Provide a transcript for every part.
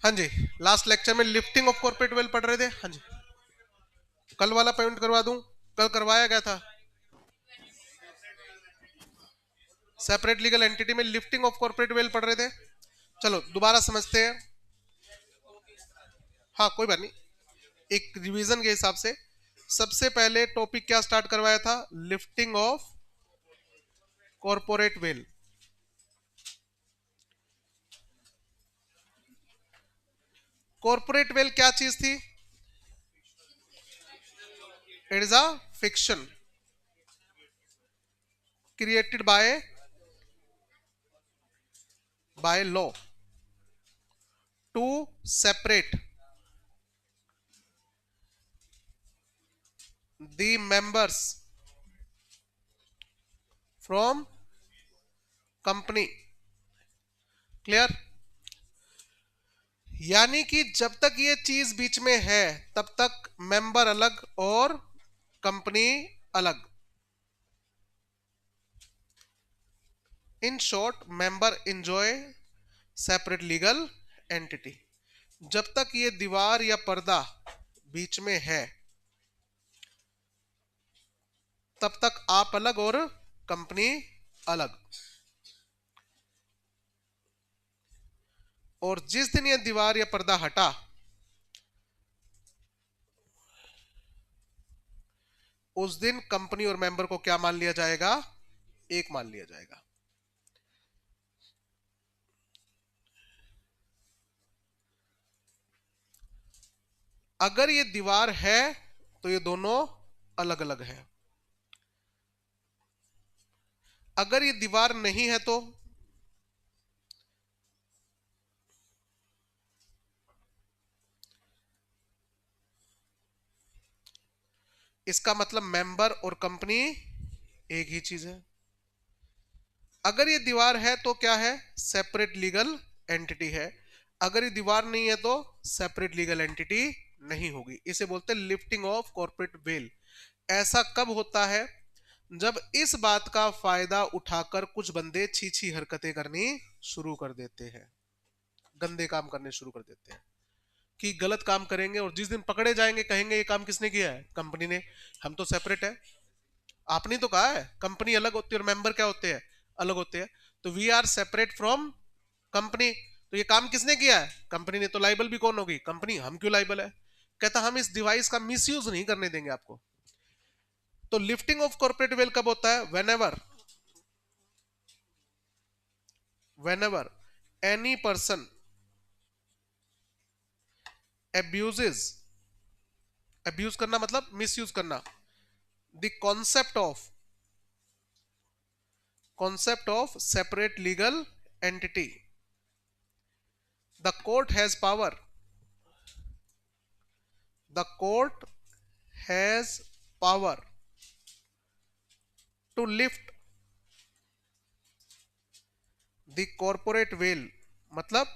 हाँ जी, last lecture में lifting of corporate wealth पढ़ रहे थे। हाँ जी, कल वाला पॉइंट करवा दूं, कल करवाया गया था। सेपरेट लीगल एंटिटी में लिफ्टिंग ऑफ कॉर्पोरेट वेल्थ पढ़ रहे थे। चलो दोबारा समझते हैं। हाँ कोई बात नहीं, एक रिवीजन के हिसाब से सबसे पहले टॉपिक क्या स्टार्ट करवाया था? Lifting of corporate wealth. Corporate wealth क्या चीज थी? It is a fiction created by law to separate the members from company. Clear? यानी कि जब तक ये चीज बीच में है तब तक मेंबर अलग और कंपनी अलग। In short, member enjoy separate legal entity. जब तक ये दीवार या पर्दा बीच में है तब तक आप अलग और कंपनी अलग। और जिस दिन ये दीवार या पर्दा हटा उस दिन कंपनी और मेंबर को क्या मान लिया जाएगा? एक मान लिया जाएगा। अगर ये दीवार है तो ये दोनों अलग अलग है। अगर ये दीवार नहीं है तो इसका मतलब मेंबर और कंपनी एक ही चीज है। अगर ये दीवार है तो क्या है? सेपरेट लीगल एंटिटी है। अगर ये दीवार नहीं है तो सेपरेट लीगल एंटिटी नहीं होगी। इसे बोलते हैं लिफ्टिंग ऑफ कॉर्पोरेट वेल। ऐसा कब होता है? जब इस बात का फायदा उठाकर कुछ बंदे छी हरकतें करनी शुरू कर देते हैं, गंदे काम करने शुरू कर देते हैं कि गलत काम करेंगे और जिस दिन पकड़े जाएंगे कहेंगे ये काम किसने किया है? कंपनी ने। हम तो सेपरेट है। आपने तो कहा है कंपनी अलग होती है और मेंबर क्या होते हैं? अलग होते हैं। तो we are separate from company. तो ये काम किसने किया है? कंपनी ने। तो लाइबल भी कौन होगी? कंपनी। हम क्यों लाइबल है? कहता हम इस डिवाइस का मिसयूज नहीं करने देंगे आपको। तो लिफ्टिंग ऑफ कॉर्पोरेट वेल कब होता है? When ever any person abuses, abuse करना मतलब मिसयूज करना, the concept of separate legal entity, the court has power, the court has power to lift the corporate veil, मतलब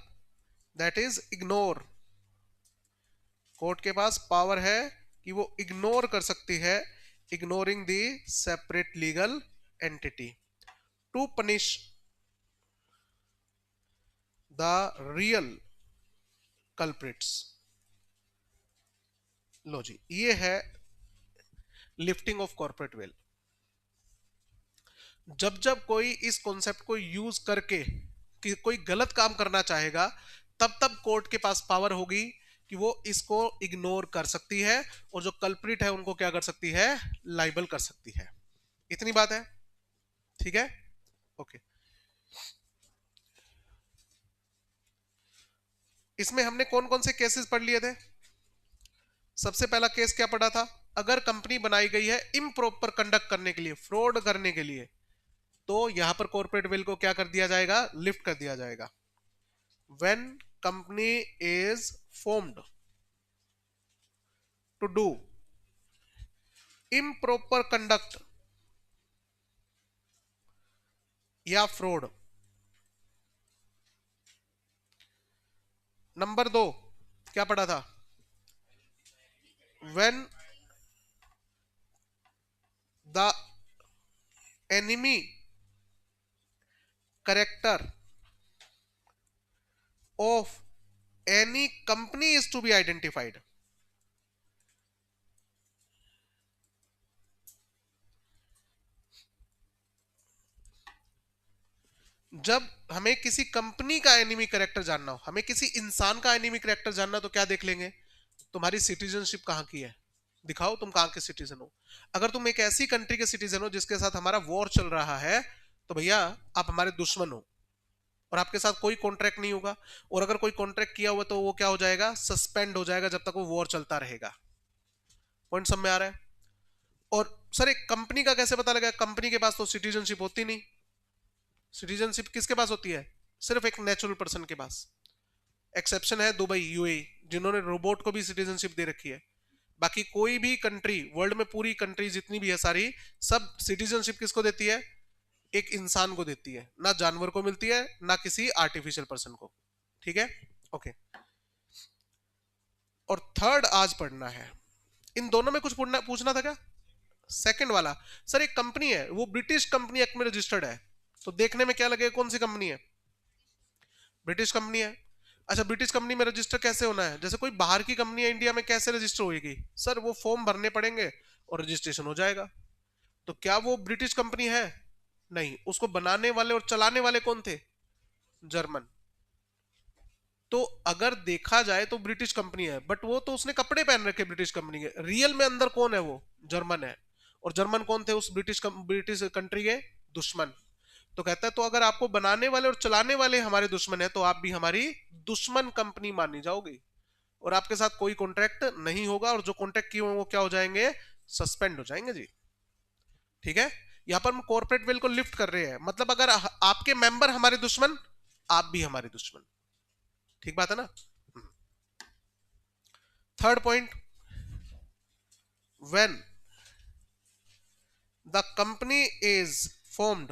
दैट इज इग्नोर। कोर्ट के पास power है कि वो ignore कर सकती है, ignoring the separate legal entity to punish the real culprits. लो जी, ये है लिफ्टिंग ऑफ कॉर्पोरेट वेल। जब जब कोई इस कॉन्सेप्ट को यूज करके कि कोई गलत काम करना चाहेगा तब तब कोर्ट के पास पावर होगी कि वो इसको इग्नोर कर सकती है और जो कल्प्रिट है उनको क्या कर सकती है? लाइबल कर सकती है। इतनी बात है, ठीक है? ओके। इसमें हमने कौन कौन से केसेस पढ़ लिए थे? सबसे पहला केस क्या पढ़ा था? अगर कंपनी बनाई गई है इम्प्रॉपर कंडक्ट करने के लिए, फ्रॉड करने के लिए, तो यहां पर कॉर्पोरेट वेल को क्या कर दिया जाएगा? लिफ्ट कर दिया जाएगा। when company is formed to do improper conduct या फ्रॉड। नंबर 2 क्या पढ़ा था? when the enemy character of any company is to be identified. जब हमें किसी कंपनी का एनिमी कैरेक्टर जानना हो, हमें किसी इंसान का एनिमी कैरेक्टर जानना, तो क्या देख लेंगे? तुम्हारी सिटीजनशिप कहां की है, दिखाओ तुम कहां के सिटीजन हो। अगर तुम एक ऐसी कंट्री के सिटीजन हो जिसके साथ हमारा वॉर चल रहा है, तो भैया आप हमारे दुश्मन हो और आपके साथ कोई कॉन्ट्रैक्ट नहीं होगा। और अगर कोई कॉन्ट्रैक्ट किया हुआ तो वो क्या हो जाएगा? सस्पेंड हो जाएगा जब तक वो वॉर चलता रहेगा। पॉइंट समझ में आ रहा है? और सर एक कंपनी का कैसे पता लगा? कंपनी के पास तो सिटीजनशिप होती नहीं। सिटीजनशिप किसके पास होती है? सिर्फ एक नेचुरल पर्सन के पास। एक्सेप्शन है दुबई, यूएई, जिन्होंने रोबोट को भी सिटीजनशिप दे रखी है। बाकी कोई भी कंट्री वर्ल्ड में, पूरी कंट्री जितनी भी है सारी, सब सिटीजनशिप किसको देती है? एक इंसान को देती है, ना जानवर को मिलती है, ना किसी आर्टिफिशियल पर्सन को। ठीक है, ओके। और थर्ड आज पढ़ना है। इन दोनों में कुछ पूछना था क्या? सेकंड वाला, सर एक कंपनी है, वो ब्रिटिश कंपनी एक्ट में रजिस्टर्ड है, तो देखने में क्या लगेगा कौन सी कंपनी है? ब्रिटिश कंपनी है। अच्छा, ब्रिटिश कंपनी में रजिस्टर कैसे होना है? जैसे कोई बाहर की कंपनी है इंडिया में, कैसे रजिस्टर होगी? सर वो फॉर्म भरने पड़ेंगे और रजिस्ट्रेशन हो जाएगा। तो क्या वो ब्रिटिश कंपनी है? नहीं। उसको बनाने वाले और चलाने वाले कौन थे? जर्मन। तो अगर देखा जाए तो ब्रिटिश कंपनी है, बट वो तो उसने कपड़े पहन रखे ब्रिटिश कंपनी के, रियल में अंदर कौन है? वो जर्मन है। और जर्मन कौन थे उस ब्रिटिश कंट्री के? दुश्मन। तो कहता है तो अगर आपको बनाने वाले और चलाने वाले हमारे दुश्मन है, तो आप भी हमारी दुश्मन कंपनी मानी जाओगी और आपके साथ कोई कॉन्ट्रैक्ट नहीं होगा, और जो कॉन्ट्रैक्ट किए होंगे वो क्या हो जाएंगे? सस्पेंड हो जाएंगे जी। ठीक है, यहां पर हम कॉर्पोरेट वेल को लिफ्ट कर रहे हैं, मतलब अगर आपके मेंबर हमारे दुश्मन, आप भी हमारे दुश्मन। ठीक बात है ना? Third point, when the company is formed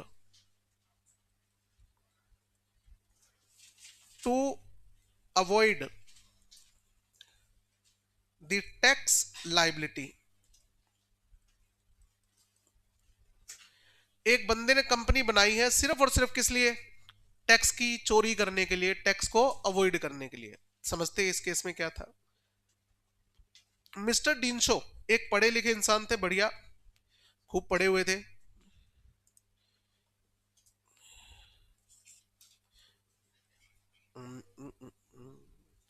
to avoid the tax liability. एक बंदे ने कंपनी बनाई है सिर्फ और सिर्फ किस लिए? टैक्स की चोरी करने के लिए, टैक्स को अवॉइड करने के लिए। समझते इस केस में क्या था? मिस्टर डिनशो एक पढ़े लिखे इंसान थे, बढ़िया, खूब पढ़े हुए थे।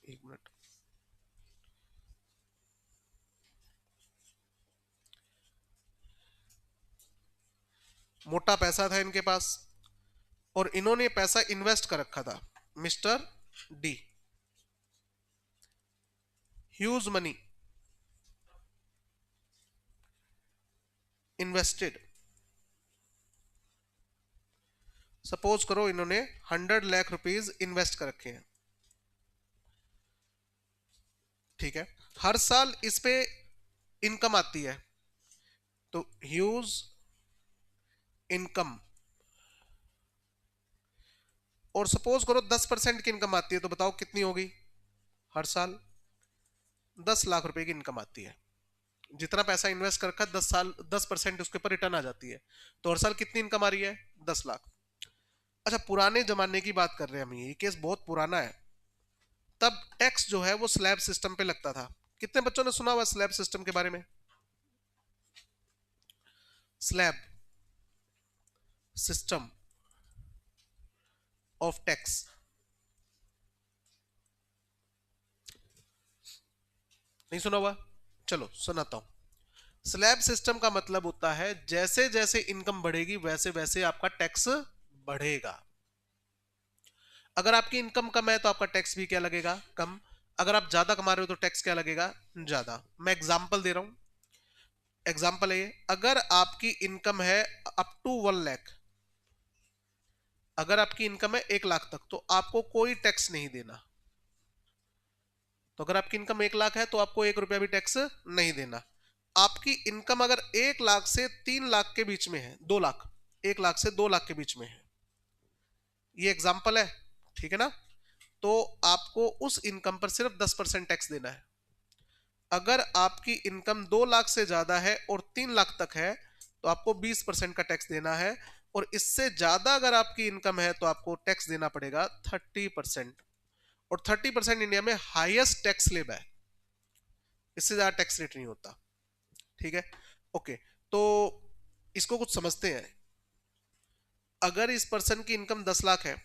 एक मिनट, मोटा पैसा था इनके पास और इन्होंने पैसा इन्वेस्ट कर रखा था। Mister D, huge money invested. Suppose करो इन्होंने 100 लाख रुपीज इन्वेस्ट कर रखे हैं। ठीक है, हर साल इस पे इनकम आती है, तो ह्यूज इनकम। और सपोज करो 10% की इनकम आती है, तो बताओ कितनी होगी? हर साल 10 लाख रुपए की इनकम आती है। जितना पैसा इन्वेस्ट कर रखा 10% उसके ऊपर रिटर्न आ जाती है, तो हर साल कितनी इनकम आ रही है? 10 लाख। अच्छा, पुराने जमाने की बात कर रहे हैं हम, ये केस बहुत पुराना है। तब टैक्स जो है वो स्लैब सिस्टम पे लगता था। कितने बच्चों ने सुना हुआ स्लैब सिस्टम के बारे में? स्लैब सिस्टम ऑफ टैक्स, नहीं सुना हुआ? चलो सुनाता हूं। स्लैब सिस्टम का मतलब होता है जैसे जैसे इनकम बढ़ेगी वैसे वैसे आपका टैक्स बढ़ेगा। अगर आपकी इनकम कम है तो आपका टैक्स भी क्या लगेगा? कम। अगर आप ज्यादा कमा रहे हो तो टैक्स क्या लगेगा? ज्यादा। मैं एग्जांपल दे रहा हूं। एग्जांपल है, अगर आपकी इनकम है अप टू 1 लाख, अगर आपकी इनकम है 1 लाख तक, तो आपको कोई टैक्स नहीं देना। तो अगर आपकी इनकम 1 लाख है तो आपको 1 रुपया भी टैक्स नहीं देना। आपकी इनकम अगर 1 लाख से 3 लाख के बीच में है, 2 लाख, 1 लाख से 2 लाख के बीच में है, ये एग्जाम्पल है, ठीक है ना? तो आपको उस इनकम पर सिर्फ 10% टैक्स देना है। अगर आपकी इनकम 2 लाख से ज्यादा है और 3 लाख तक है, तो आपको 20% का टैक्स देना है। और इससे ज्यादा अगर आपकी इनकम है तो आपको टैक्स देना पड़ेगा 30%। और 30% इंडिया में हाईएस्ट टैक्स स्लैब है, इससे ज्यादा टैक्स रेट नहीं होता। ठीक है, ओके। तो इसको कुछ समझते हैं। अगर इस पर्सन की इनकम 10 लाख है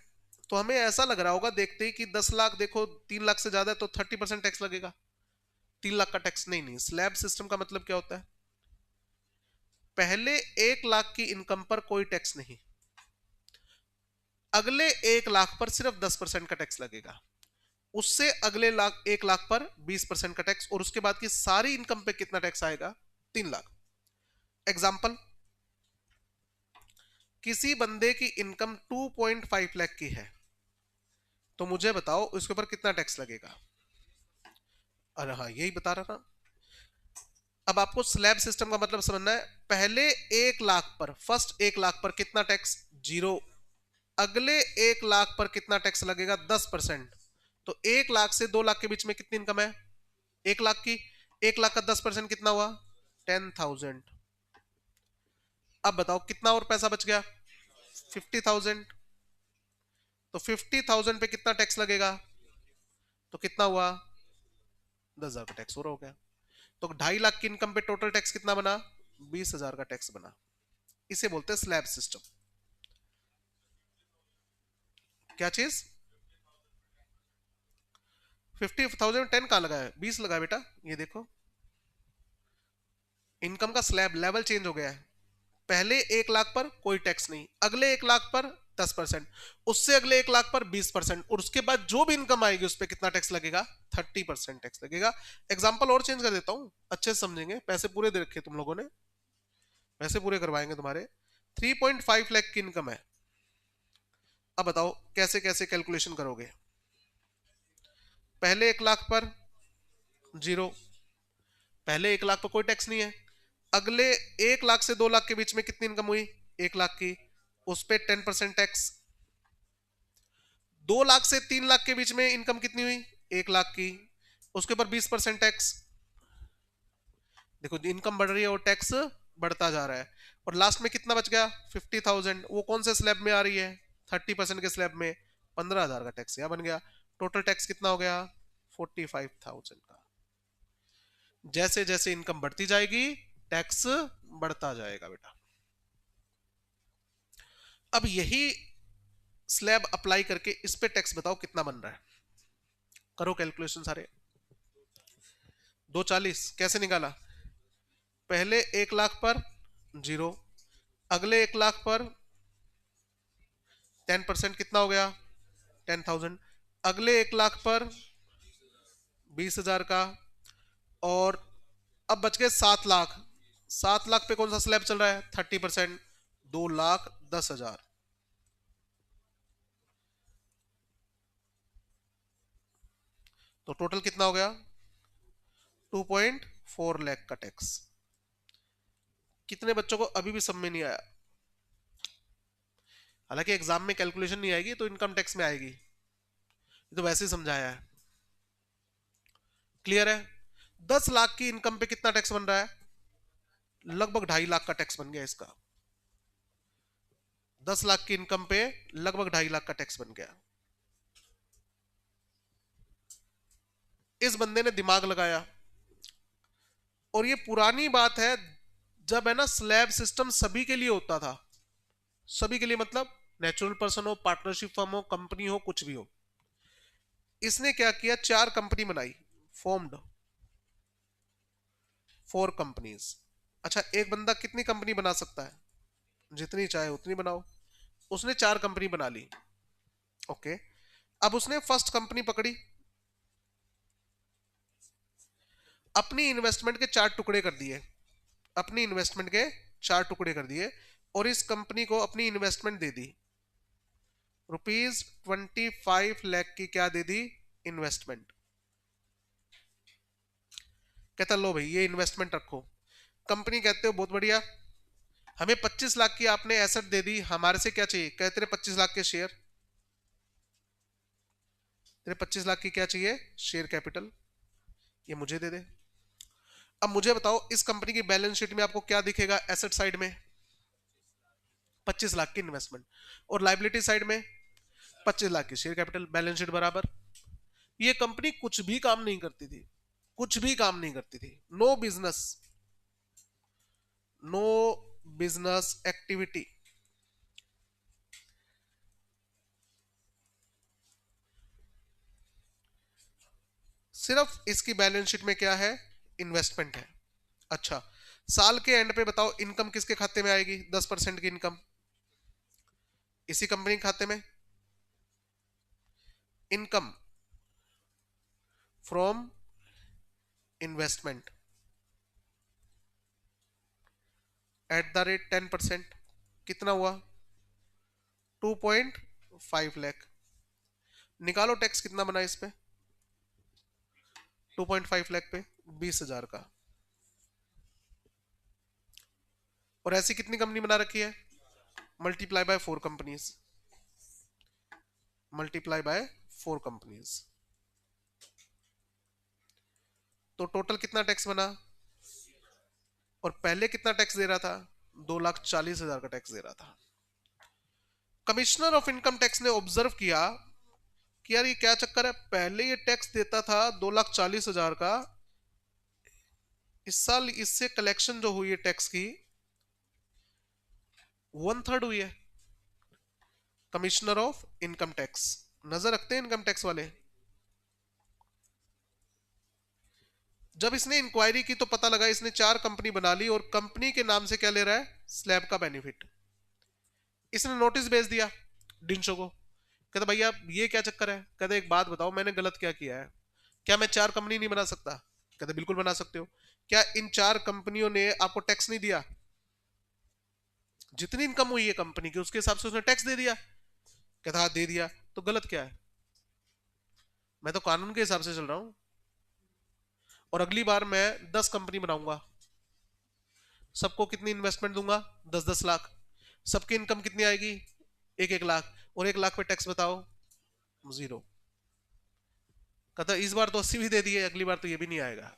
तो हमें ऐसा लग रहा होगा देखते ही कि 10 लाख, देखो 3 लाख से ज्यादा है तो 30% टैक्स लगेगा, 3 लाख का टैक्स। नहीं नहीं, स्लैब सिस्टम का मतलब क्या होता है? पहले 1 लाख की इनकम पर कोई टैक्स नहीं, अगले 1 लाख पर सिर्फ 10% का टैक्स लगेगा, उससे अगले 1 लाख पर 20% का टैक्स, और उसके बाद की सारी इनकम पे कितना टैक्स आएगा? 3 लाख। एग्जाम्पल, किसी बंदे की इनकम 2.5 लाख की है, तो मुझे बताओ उसके ऊपर कितना टैक्स लगेगा? अरे हाँ, यही बता रहा था। अब आपको स्लैब सिस्टम का मतलब समझना है। पहले 1 लाख पर, फर्स्ट 1 लाख पर कितना टैक्स? 0। अगले 1 लाख पर कितना टैक्स लगेगा? 10%। तो 1 लाख से 2 लाख के बीच में कितनी इनकम है? 1 लाख की। 1 लाख का 10% कितना हुआ? 10,000। अब बताओ कितना और पैसा बच गया? 50,000। तो 50,000 पे कितना टैक्स लगेगा? तो कितना हुआ? 10,000 का टैक्स और हो गया। तो 2.5 लाख की इनकम पे टोटल टैक्स कितना बना? 20,000 का टैक्स बना। इसे बोलते हैं स्लैब सिस्टम। क्या चीज? 50,000 10 कहां लगा है? 20 लगा है बेटा। ये देखो, इनकम का स्लैब लेवल चेंज हो गया है। पहले 1 लाख पर कोई टैक्स नहीं, अगले 1 लाख पर 10%, उससे अगले 1 लाख पर 20%, और उसके बाद जो भी इनकम आएगी उस पर कितना टैक्स लगेगा? 30% टैक्स लगेगा। एग्जाम्पल और चेंज कर देता हूं, अच्छे से समझेंगे। पैसे पूरे दे रखे तुम लोगों ने, पैसे पूरे करवाएंगे तुम्हारे। 3.5 लाख की इनकम है। अब बताओ कैसे कैसे कैलकुलेशन करोगे? पहले 1 लाख पर 0, पहले 1 लाख पर कोई टैक्स नहीं है। अगले 1 लाख से 2 लाख के बीच में कितनी इनकम हुई? 1 लाख की, उस पर 10% टैक्स। 2 लाख से 3 लाख के बीच में इनकम कितनी हुई? 1 लाख की, उसके ऊपर 20% टैक्स। देखो इनकम बढ़ रही है और टैक्स बढ़ता जा रहा है। और लास्ट में कितना बच गया? 50,000। वो कौन से स्लैब में आ रही है? 30% के स्लैब में। 15,000 का टैक्स यहाँ बन गया। टोटल टैक्स कितना हो गया? 45,000 का। जैसे जैसे इनकम बढ़ती जाएगी टैक्स बढ़ता जाएगा बेटा। अब यही स्लैब अप्लाई करके इस पे टैक्स बताओ कितना बन रहा है? करो कैलकुलेशन सारे। 240 कैसे निकाला? पहले 1 लाख पर 0, अगले 1 लाख पर 10% कितना हो गया? 10,000। अगले 1 लाख पर 20,000 का, और अब बच गए 7 लाख। 7 लाख पे कौन सा स्लैब चल रहा है? 30%। 2,10,000। तो टोटल कितना हो गया? 2.4 लाख का टैक्स। कितने बच्चों को अभी भी समझ में नहीं आया? हालांकि एग्जाम में कैलकुलेशन नहीं आएगी तो इनकम टैक्स में आएगी, ये तो वैसे ही समझाया है। क्लियर है? 10 लाख की इनकम पे कितना टैक्स बन रहा है? लगभग 2.5 लाख का टैक्स बन गया इसका। 10 लाख की इनकम पे लगभग 2.5 लाख का टैक्स बन गया। इस बंदे ने दिमाग लगाया, और ये पुरानी बात है, जब है ना स्लैब सिस्टम सभी के लिए होता था। सभी के लिए मतलब नेचुरल पर्सन हो, पार्टनरशिप फर्म हो, कंपनी हो, कुछ भी हो। इसने क्या किया? 4 कंपनी बनाई, फॉर्म्ड 4 कंपनीज। अच्छा, एक बंदा कितनी कंपनी बना सकता है? जितनी चाहे उतनी बनाओ। उसने 4 कंपनी बना ली। ओके, अब उसने फर्स्ट कंपनी पकड़ी, अपनी इन्वेस्टमेंट के 4 टुकड़े कर दिए, अपनी इन्वेस्टमेंट के 4 टुकड़े कर दिए, और इस कंपनी को अपनी इन्वेस्टमेंट दे दी। ₹25 लाख की क्या दे दी? इन्वेस्टमेंट। कहता लो भाई ये इन्वेस्टमेंट रखो। कंपनी कहते हो बहुत बढ़िया, हमें 25 लाख की आपने एसेट दे दी, हमारे से क्या चाहिए? कहते रहे 25 लाख के शेयर। तेरे 25 लाख की क्या चाहिए? Share capital. ये मुझे दे दे। अब मुझे बताओ इस कंपनी की बैलेंस शीट में आपको क्या दिखेगा? एसेट साइड में 25 लाख की इन्वेस्टमेंट, और लाइबिलिटी साइड में 25 लाख की शेयर कैपिटल। बैलेंस शीट बराबर। ये कंपनी कुछ भी काम नहीं करती थी, कुछ भी काम नहीं करती थी, no business, no business activity. सिर्फ इसकी बैलेंस शीट में क्या है, इन्वेस्टमेंट है। अच्छा, साल के एंड पे बताओ इनकम किसके खाते में आएगी, 10% की इनकम इसी कंपनी के खाते में, income from investment at the rate 10%, कितना हुआ 2.5 लाख। निकालो टैक्स कितना बना इस पे, 2.5 लाख पे 20,000 का। और ऐसी कितनी कंपनी बना रखी है, multiply by 4 companies, multiply by 4 companies. तो टोटल कितना टैक्स बना, और पहले कितना टैक्स दे रहा था, 2,40,000 का टैक्स दे रहा था। कमिश्नर ऑफ इनकम टैक्स ने ऑब्जर्व किया कि यार ये क्या चक्कर है, पहले ये टैक्स देता था 2,40,000 का, इस साल इससे कलेक्शन जो हुई है टैक्स की 1/3 हुई है। कमिश्नर ऑफ इनकम टैक्स नजर रखते हैं इनकम टैक्स वाले। जब इसने इंक्वायरी की तो पता लगा इसने 4 कंपनी बना ली, और कंपनी के नाम से क्या ले रहा है, स्लैब का बेनिफिट। इसने नोटिस भेज दिया डिंशो को, कहता भैया ये क्या चक्कर है, कहते एक बात बताओ मैंने गलत क्या किया है, क्या मैं 4 कंपनी नहीं बना सकता, कहते बिल्कुल बना सकते हो, क्या इन 4 कंपनियों ने आपको टैक्स नहीं दिया, जितनी इनकम हुई है कंपनी की उसके हिसाब से उसने टैक्स दे दिया, कहता हाँ दे दिया, तो गलत क्या है, मैं तो कानून के हिसाब से चल रहा हूं, और अगली बार मैं 10 कंपनी बनाऊंगा, सबको कितनी इन्वेस्टमेंट दूंगा, 10-10 लाख, सबकी इनकम कितनी आएगी, 1-1 लाख, और 1 लाख पे टैक्स बताओ 0। कहता इस बार तो 80 भी दे दिए, अगली बार तो ये भी नहीं आएगा,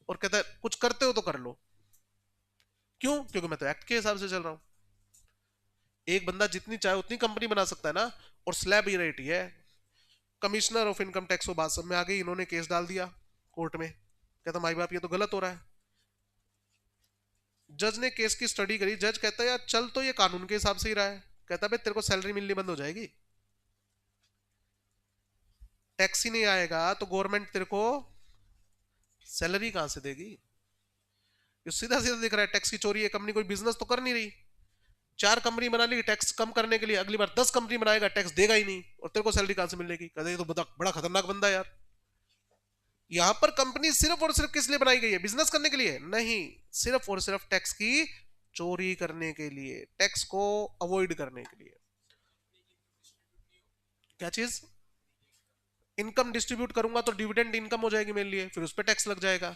और कहता कुछ करते हो तो कर लो, क्यों, क्योंकि मैं तो एक्ट के हिसाब से चल रहा हूं, एक बंदा जितनी चाहे उतनी कंपनी बना सकता है ना, और स्लैब ही रेट ही है। कमिश्नर ऑफ इनकम टैक्स को बात समझ में आ गई, इन्होंने केस डाल दिया कोर्ट में, कहता माई बाप ये तो गलत हो रहा है। जज ने केस की स्टडी करी, जज कहता है यार चल तो ये कानून के हिसाब से ही रहा है, कहता है तेरे को सैलरी मिलनी बंद हो जाएगी, टैक्स ही नहीं आएगा तो गवर्नमेंट तेरे को सैलरी कहां से देगी, ये सीधा सीधा दिख रहा है टैक्स की चोरी है, कंपनी कोई बिजनेस तो कर नहीं रही, 4 कंपनी बना ली टैक्स कम करने के लिए, अगली बार 10 कंपनी बनाएगा टैक्स देगा ही नहीं, और तेरे को सैलरी कहां से मिलेगी, कहते ये तो बड़ा खतरनाक बंदा है यार। यहां पर कंपनी सिर्फ और सिर्फ किस लिए बनाई गई है, बिजनेस करने के लिए नहीं, सिर्फ और सिर्फ टैक्स की चोरी करने के लिए, टैक्स को अवॉइड करने के लिए। क्या चीज, इनकम डिस्ट्रीब्यूट करूंगा तो डिविडेंड इनकम हो जाएगी मेरे लिए, फिर उस पर टैक्स लग जाएगा।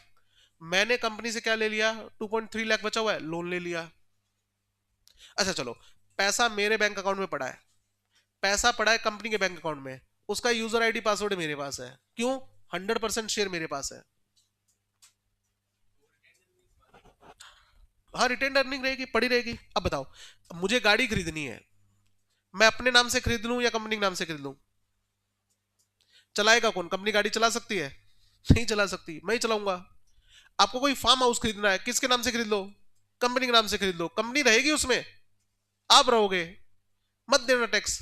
मैंने कंपनी से क्या ले लिया, 2.3 लाख बचा हुआ है, लोन ले लिया। अच्छा चलो, पैसा मेरे बैंक अकाउंट में पड़ा है, पैसा पड़ा है कंपनी के बैंक अकाउंट में, उसका यूजर आईडी पासवर्ड मेरे पास है, क्यों, 100% शेयर मेरे पास है। हाँ रिटेन अर्निंग रहेगी, पड़ी रहेगी। अब बताओ मुझे गाड़ी खरीदनी है, मैं अपने नाम से खरीद लूं या कंपनी के नाम से खरीद लूं, चलाएगा कौन, कंपनी गाड़ी चला सकती है, नहीं चला सकती, मैं ही चलाऊंगा। आपको कोई फार्म हाउस खरीदना है, किसके नाम से खरीद लो, कंपनी के नाम से खरीद लो, कंपनी रहेगी उसमें, आप रहोगे, मत देना टैक्स,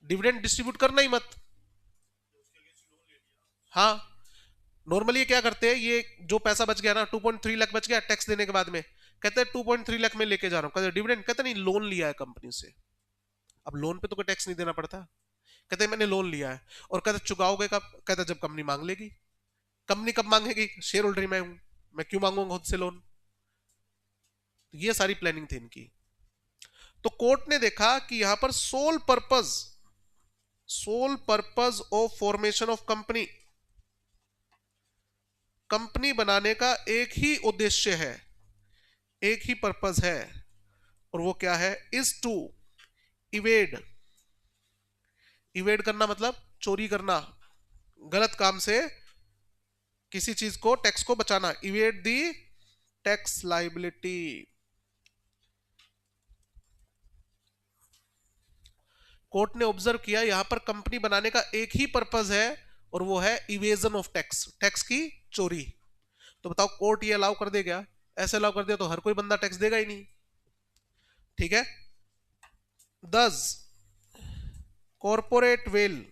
डिविडेंड डिस्ट्रीब्यूट करना ही मत। हाँ, नॉर्मली क्या करते हैं, ये जो पैसा बच गया ना 2.3 लाख बच गया टैक्स देने के बाद में, कहते हैं 2.3 लाख में लेके जा रहा हूं, कहते डिविडेंड, कहते नहीं लोन लिया है कंपनी से, अब लोन पे तो कोई टैक्स नहीं देना पड़ता, कहते मैंने लोन लिया है, और कहते चुकाओगे कब, कहते जब कंपनी मांग लेगी, कंपनी कब मांगेगी, शेयर होल्डर मैं हूं, मैं क्यों मांगूंगा खुद से लोन। तो ये सारी प्लानिंग थी इनकी। तो कोर्ट ने देखा कि यहां पर sole purpose of formation of company, company बनाने का एक ही उद्देश्य है, एक ही पर्पस है, और वो क्या है, इज टू इवेड, इवेड करना मतलब चोरी करना, गलत काम से किसी चीज को, टैक्स को बचाना, evade the tax liability. Court ने ऑब्जर्व किया यहां पर कंपनी बनाने का एक ही पर्पस है, और वो है इवेजन ऑफ टैक्स, टैक्स की चोरी। तो बताओ कोर्ट ये अलाउ कर देगा? ऐसे अलाउ कर दिया तो हर कोई बंदा टैक्स देगा ही नहीं। ठीक है, दस corporate veil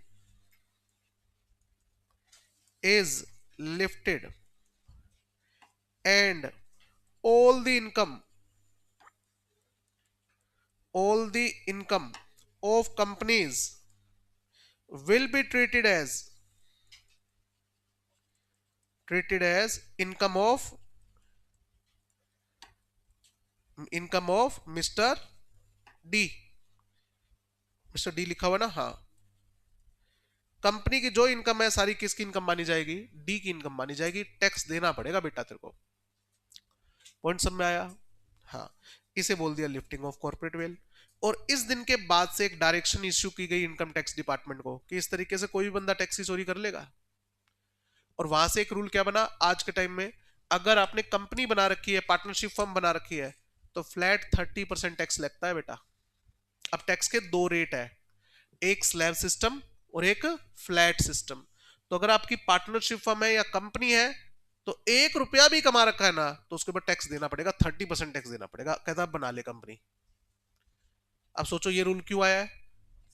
is lifted and all the income of companies will be treated as income of D mister D लिखा हुआ ना, हाँ। कंपनी की जो इनकम है सारी किसकी इनकम मानी जाएगी? डी की इनकम मानी जाएगी। टैक्स देना पड़ेगा बेटा तेरे को। पॉइंट समझ में आया? हाँ, इसे बोल दिया लिफ्टिंग ऑफ कॉर्पोरेट वेल। और इस दिन के बाद से एक डायरेक्शन इश्यू की गई इनकम टैक्स डिपार्टमेंट को कि इस तरीके से कोई भी बंदा टैक्स की चोरी कर लेगा। और वहां से एक रूल क्या बना आज के टाइम में, अगर आपने कंपनी बना रखी है, पार्टनरशिप फर्म बना रखी है, तो फ्लैट 30% टैक्स लगता है बेटा। अब टैक्स के दो रेट है, एक स्लैब सिस्टम और एक फ्लैट सिस्टम। तो अगर आपकी पार्टनरशिप फर्म है या कंपनी है तो 1 रुपया भी कमा रखा है ना तो उसके ऊपर टैक्स देना पड़ेगा, 30% टैक्स देना पड़ेगा। कहता बना ले कंपनी। अब सोचो ये रूल क्यों आया है?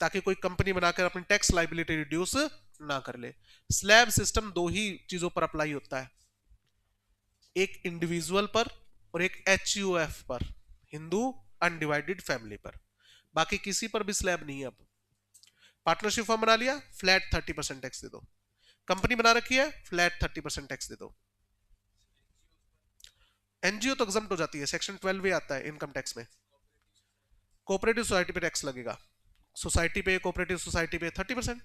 ताकि कोई कंपनी बनाकर अपनी टैक्स लाइबिलिटी रिड्यूस ना कर ले। स्लैब सिस्टम दो ही चीजों पर अप्लाई होता है, एक इंडिविजुअल पर और एक HUF पर, हिंदू अनडिवाइडेड फैमिली पर। बाकी किसी पर भी स्लैब नहीं है। अब पार्टनरशिप फॉर्म बना लिया, फ्लैट 30% टैक्स दे दो। कंपनी बना रखी है, फ्लैट 30% टैक्स दे दो। एनजीओ तो एग्जम्प्ट हो जाती है, सेक्शन 12 भी आता है इनकम टैक्स में। कोऑपरेटिव सोसाइटी पे टैक्स लगेगा, सोसाइटी पे, कोऑपरेटिव सोसाइटी पे 30%।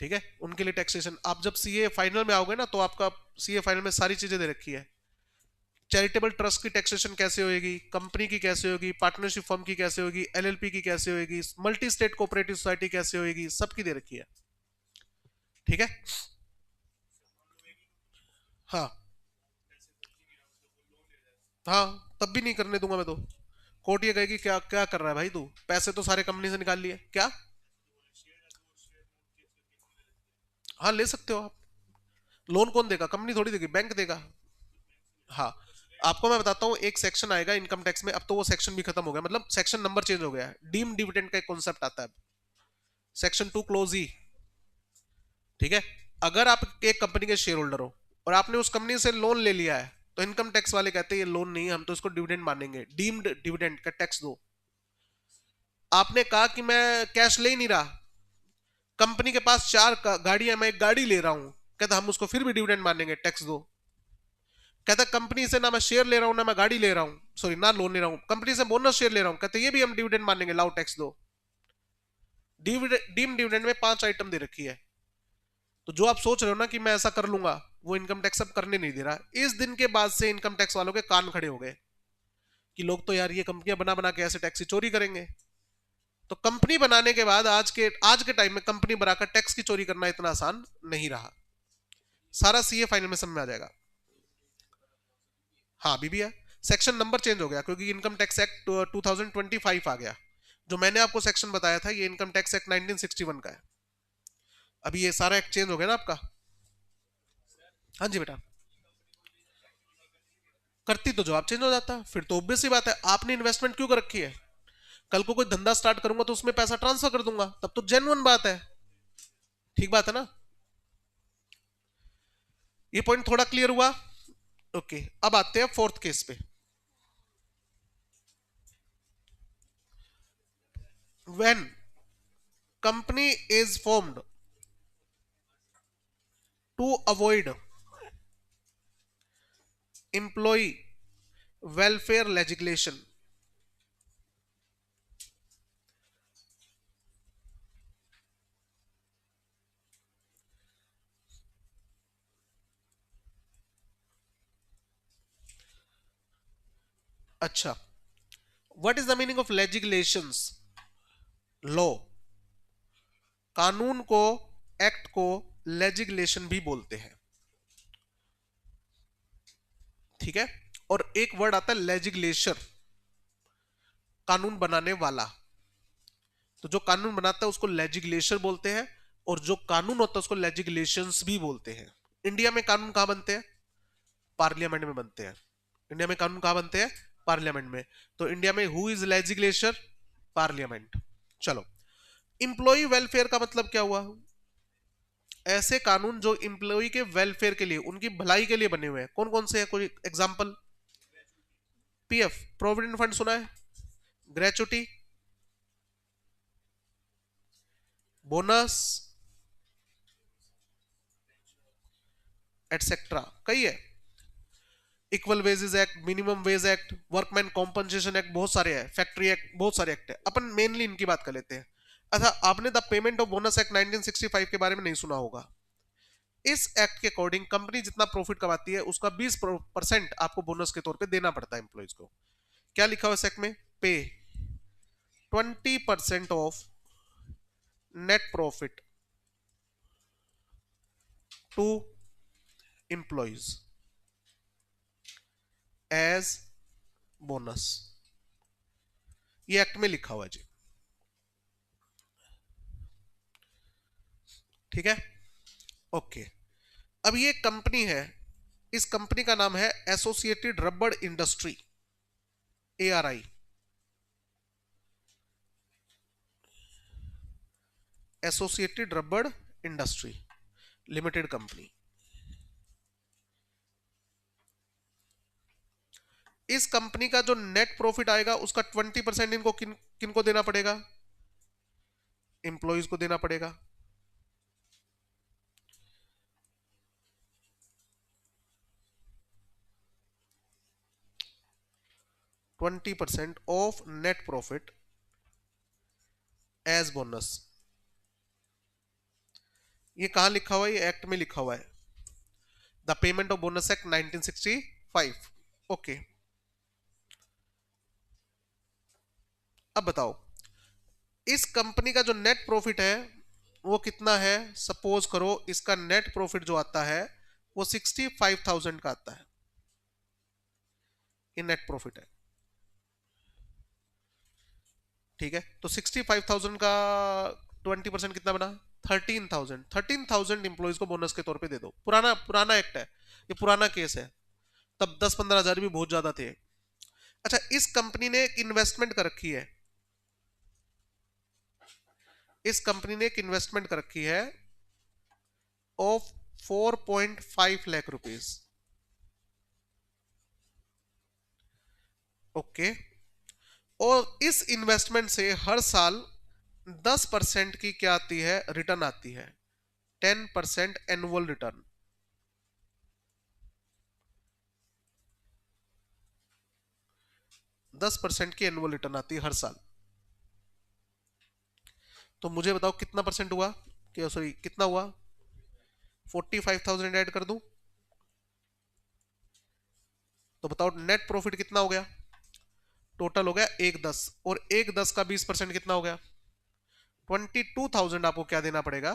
ठीक है, उनके लिए टैक्सेशन। आप जब सीए फाइनल में आओगे ना तो आपका सीए फाइनल में सारी चीजें दे रखी है। चैरिटेबल ट्रस्ट की टैक्सेशन कैसे होगी, कंपनी की कैसे होगी, पार्टनरशिप फर्म की कैसे होगी, एलएलपी की कैसे होगी, मल्टी स्टेट कोऑपरेटिव सोसाइटी कैसे होगी, सबकी दे रखी है। ठीक है, हाँ हाँ, तब भी नहीं करने दूंगा मैं तो। कोर्ट ये कहेगी क्या क्या कर रहा है भाई तू, पैसे तो सारे कंपनी से निकाल लिए क्या? हाँ ले सकते हो आप। लोन कौन देगा? कंपनी थोड़ी देगी, बैंक देगा। हाँ, आपको मैं बताता हूँ, एक सेक्शन आएगा इनकम टैक्स में, अब तो वो सेक्शन भी खत्म हो गया, मतलब सेक्शन नंबर चेंज हो गया है। डीम डिविडेंड का एक कॉन्सेप्ट आता है सेक्शन 2 क्लोज ई। ठीक है, अगर आप एक कंपनी के शेयर होल्डर हो और आपने उस कंपनी से लोन ले लिया है तो इनकम टैक्स वाले कहते हैं ये लोन नहीं है, हम तो इसको डिविडेंड मानेंगे, डीम्ड डिविडेंड का टैक्स दो। आपने कहा कि मैं कैश ले ही नहीं रहा, कंपनी के पास 4 गाड़ियां, मैं एक गाड़ी ले रहा हूं, कहता हम उसको फिर भी डिविडेंड मानेंगे, टैक्स दो। कहता कंपनी से ना मैं शेयर ले रहा हूं ना मैं गाड़ी ले रहा हूं, सॉरी ना लोन ले रहा हूं, कंपनी से बोनस शेयर ले रहा हूं, कहते ये भी हम डिविडेंड मानेंगे, लाओ टैक्स दो। डीम डिविडेंड में 5 आइटम दे रखी है। तो जो आप सोच रहे हो ना कि मैं ऐसा कर लूंगा, वो इनकम टैक्स अब करने नहीं दे रहा। इस दिन के बाद से इनकम टैक्स वालों के कान खड़े हो गए कि लोग तो यार ये कंपनियां बना बना के ऐसे टैक्स की चोरी करेंगे। तो कंपनी बनाने के बाद आज के टाइम में कंपनी बनाकर टैक्स की चोरी करना इतना आसान नहीं रहा। सारा सीए फाइनल में समझ में आ जाएगा। हाँ अभी भी है, सेक्शन नंबर चेंज हो गया क्योंकि इनकम टैक्स एक्ट 2025 आ गया। जो मैंने आपको सेक्शन बताया था ये इनकम टैक्स एक्ट 1961 का है। अभी ये सारा एक्ट चेंज हो गया ना आपका। हाँ जी बेटा, करती तो जवाब चेंज हो जाता, फिर तो ऑब्वियस सी बात है, आपने इन्वेस्टमेंट क्यों कर रखी है? कल को कोई धंधा स्टार्ट करूंगा तो उसमें पैसा ट्रांसफर कर दूंगा, तब तो जेन्युइन बात है। ठीक बात है ना? ये पॉइंट थोड़ा क्लियर हुआ? ओके, अब आते हैं फोर्थ केस पे। When company is formed to avoid employ welfare legislation. अच्छा, what is the meaning of legislations? Law, कानून को, एक्ट को लेजिस्लेशन भी बोलते हैं। ठीक है, और एक वर्ड आता है लेजिस्लेशन, कानून बनाने वाला। तो जो कानून बनाता है उसको लेजिस्लेशन बोलते हैं, और जो कानून होता है उसको लेजिस्लेशंस भी बोलते हैं। इंडिया में कानून कहां बनते हैं? पार्लियामेंट में बनते हैं। इंडिया में कानून कहां बनते हैं? पार्लियामेंट में। तो इंडिया में हु इज लेजिस्लेचर? पार्लियामेंट। चलो, इंप्लॉय वेलफेयर का मतलब क्या हुआ? ऐसे कानून जो इंप्लॉय के वेलफेयर के लिए, उनकी भलाई के लिए बने हुए हैं। कौन कौन से हैं? कोई एग्जांपल? पीएफ, प्रोविडेंट फंड सुना है? ग्रेचुटी, बोनस, एटसेट्रा, कई है। Equal wages act, minimum wage act, workman compensation act, बहुत सारे हैं, फैक्ट्री एक्ट, बहुत सारे एक्ट है। अपन मेनली इनकी बात कर लेते हैं। अच्छा, आपने the payment of bonus act 1965 के बारे में नहीं सुना होगा। इस एक्ट के अकॉर्डिंग कंपनी जितना प्रॉफिट कमाती है उसका 20% आपको बोनस के तौर पे देना पड़ता है एम्प्लॉइज को। क्या लिखा हुआ है इस एक्ट में? Pay 20% of net profit to employees as bonus. ये एक्ट में लिखा हुआ है जी। ठीक है, ओके। अब ये कंपनी है, इस कंपनी का नाम है एसोसिएटेड रबड़ इंडस्ट्री, ARI, एसोसिएटेड रबड़ इंडस्ट्री लिमिटेड कंपनी। इस कंपनी का जो नेट प्रॉफिट आएगा उसका 20% इनको किनको देना पड़ेगा? एम्प्लॉइज को देना पड़ेगा। %20 of net profit as bonus. ये कहां लिखा हुआ है? ये एक्ट में लिखा हुआ है, the payment of bonus act 1965। Okay, अब बताओ इस कंपनी का जो नेट प्रॉफिट है वो कितना है? सपोज करो इसका नेट प्रॉफिट जो आता है वो 65,000 का आता है। ये नेट प्रॉफिट है, ठीक है। तो 65,000 का 20% कितना बना? 13,000। 13,000 इंप्लॉइज को बोनस के तौर पे दे दो। पुराना पुराना एक्ट है, ये पुराना केस है। तब 10-15 हजार भी बहुत ज्यादा थे। अच्छा, इस कंपनी ने एक इन्वेस्टमेंट कर रखी है, इस कंपनी ने एक इन्वेस्टमेंट कर रखी है ऑफ 4.5 लाख रुपीस। ओके, और इस इन्वेस्टमेंट से हर साल 10% की क्या आती है? रिटर्न आती है, 10% एनुअल रिटर्न। 10% की एनुअल रिटर्न आती है हर साल। तो मुझे बताओ कितना परसेंट हुआ? क्या, सॉरी, कितना हुआ? 45,000 ऐड कर दूं तो बताओ नेट प्रॉफिट कितना हो गया? टोटल हो गया 1,10, और 1,10 का 20% कितना हो गया? 22,000 आपको क्या देना पड़ेगा?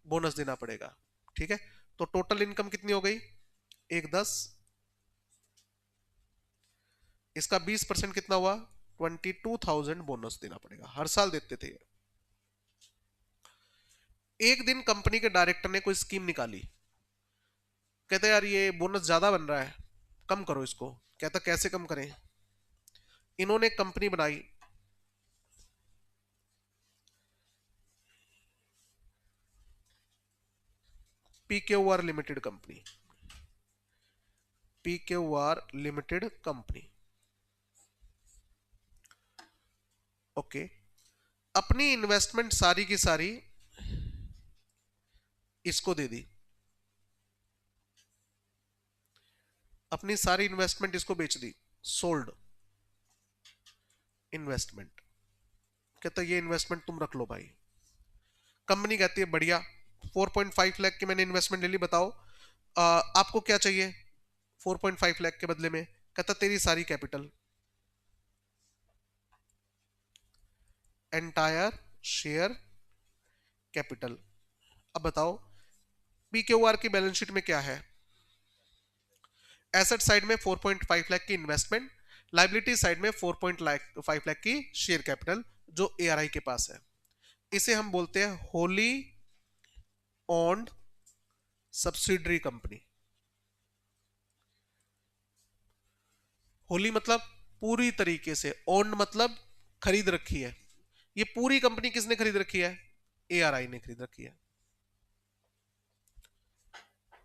बोनस देना पड़ेगा, ठीक है। तो टोटल इनकम कितनी हो गई? 1,10, इसका 20% कितना हुआ? 22,000 बोनस देना पड़ेगा, हर साल देते थे। एक दिन कंपनी के डायरेक्टर ने कोई स्कीम निकाली, कहते यार ये बोनस ज्यादा बन रहा है, कम करो इसको। कहता कैसे कम करें? इन्होंने कंपनी बनाई, PQR limited company, PQR limited company. Okay, अपनी इन्वेस्टमेंट सारी की सारी इसको दे दी, अपनी सारी इन्वेस्टमेंट इसको बेच दी, सोल्ड इन्वेस्टमेंट। कहता ये इन्वेस्टमेंट तुम रख लो भाई। कंपनी कहती है बढ़िया, 4.5 लाख की मैंने इन्वेस्टमेंट ले ली, बताओ आपको क्या चाहिए 4.5 लाख के बदले में? कहता तेरी सारी कैपिटल, एंटायर शेयर कैपिटल। अब बताओ PQR की बैलेंस शीट में क्या है? एसेट साइड में 4.5 लाख की इन्वेस्टमेंट, लाइबिलिटी साइड में 4.5 लाख की शेयर कैपिटल जो ARI के पास है। इसे हम बोलते हैं wholly owned subsidiary company. Holi मतलब पूरी तरीके से, ओन्ड मतलब खरीद रखी है। ये पूरी कंपनी किसने खरीद रखी है? एआरआई ने खरीद रखी है।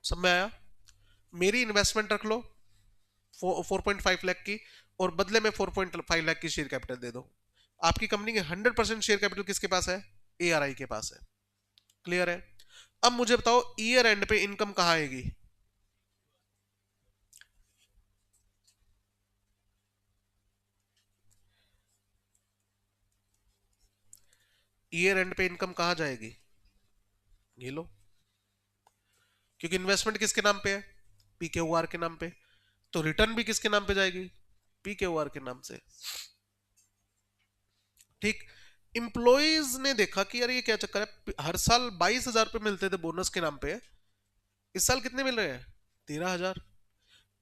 सब में आया? मेरी इन्वेस्टमेंट रख लो 4.5 लाख की, और बदले में 4.5 लाख की शेयर कैपिटल दे दो। आपकी कंपनी के 100% शेयर कैपिटल किसके पास है? एआरआई के पास है। क्लियर है? अब मुझे बताओ ईयर एंड पे इनकम कहां आएगी? ईयर एंड पे इनकम कहां जाएगी? ये लो, क्योंकि इन्वेस्टमेंट किसके नाम पे है? पीकेओआर के नाम पे। तो रिटर्न भी किसके नाम पे जाएगी? पीकेओआर के नाम से। ठीक। इंप्लॉइज ने देखा कि यार ये क्या चक्कर है, हर साल 22,000 रुपए मिलते थे बोनस के नाम पे, इस साल कितने मिल रहे हैं? 13,000।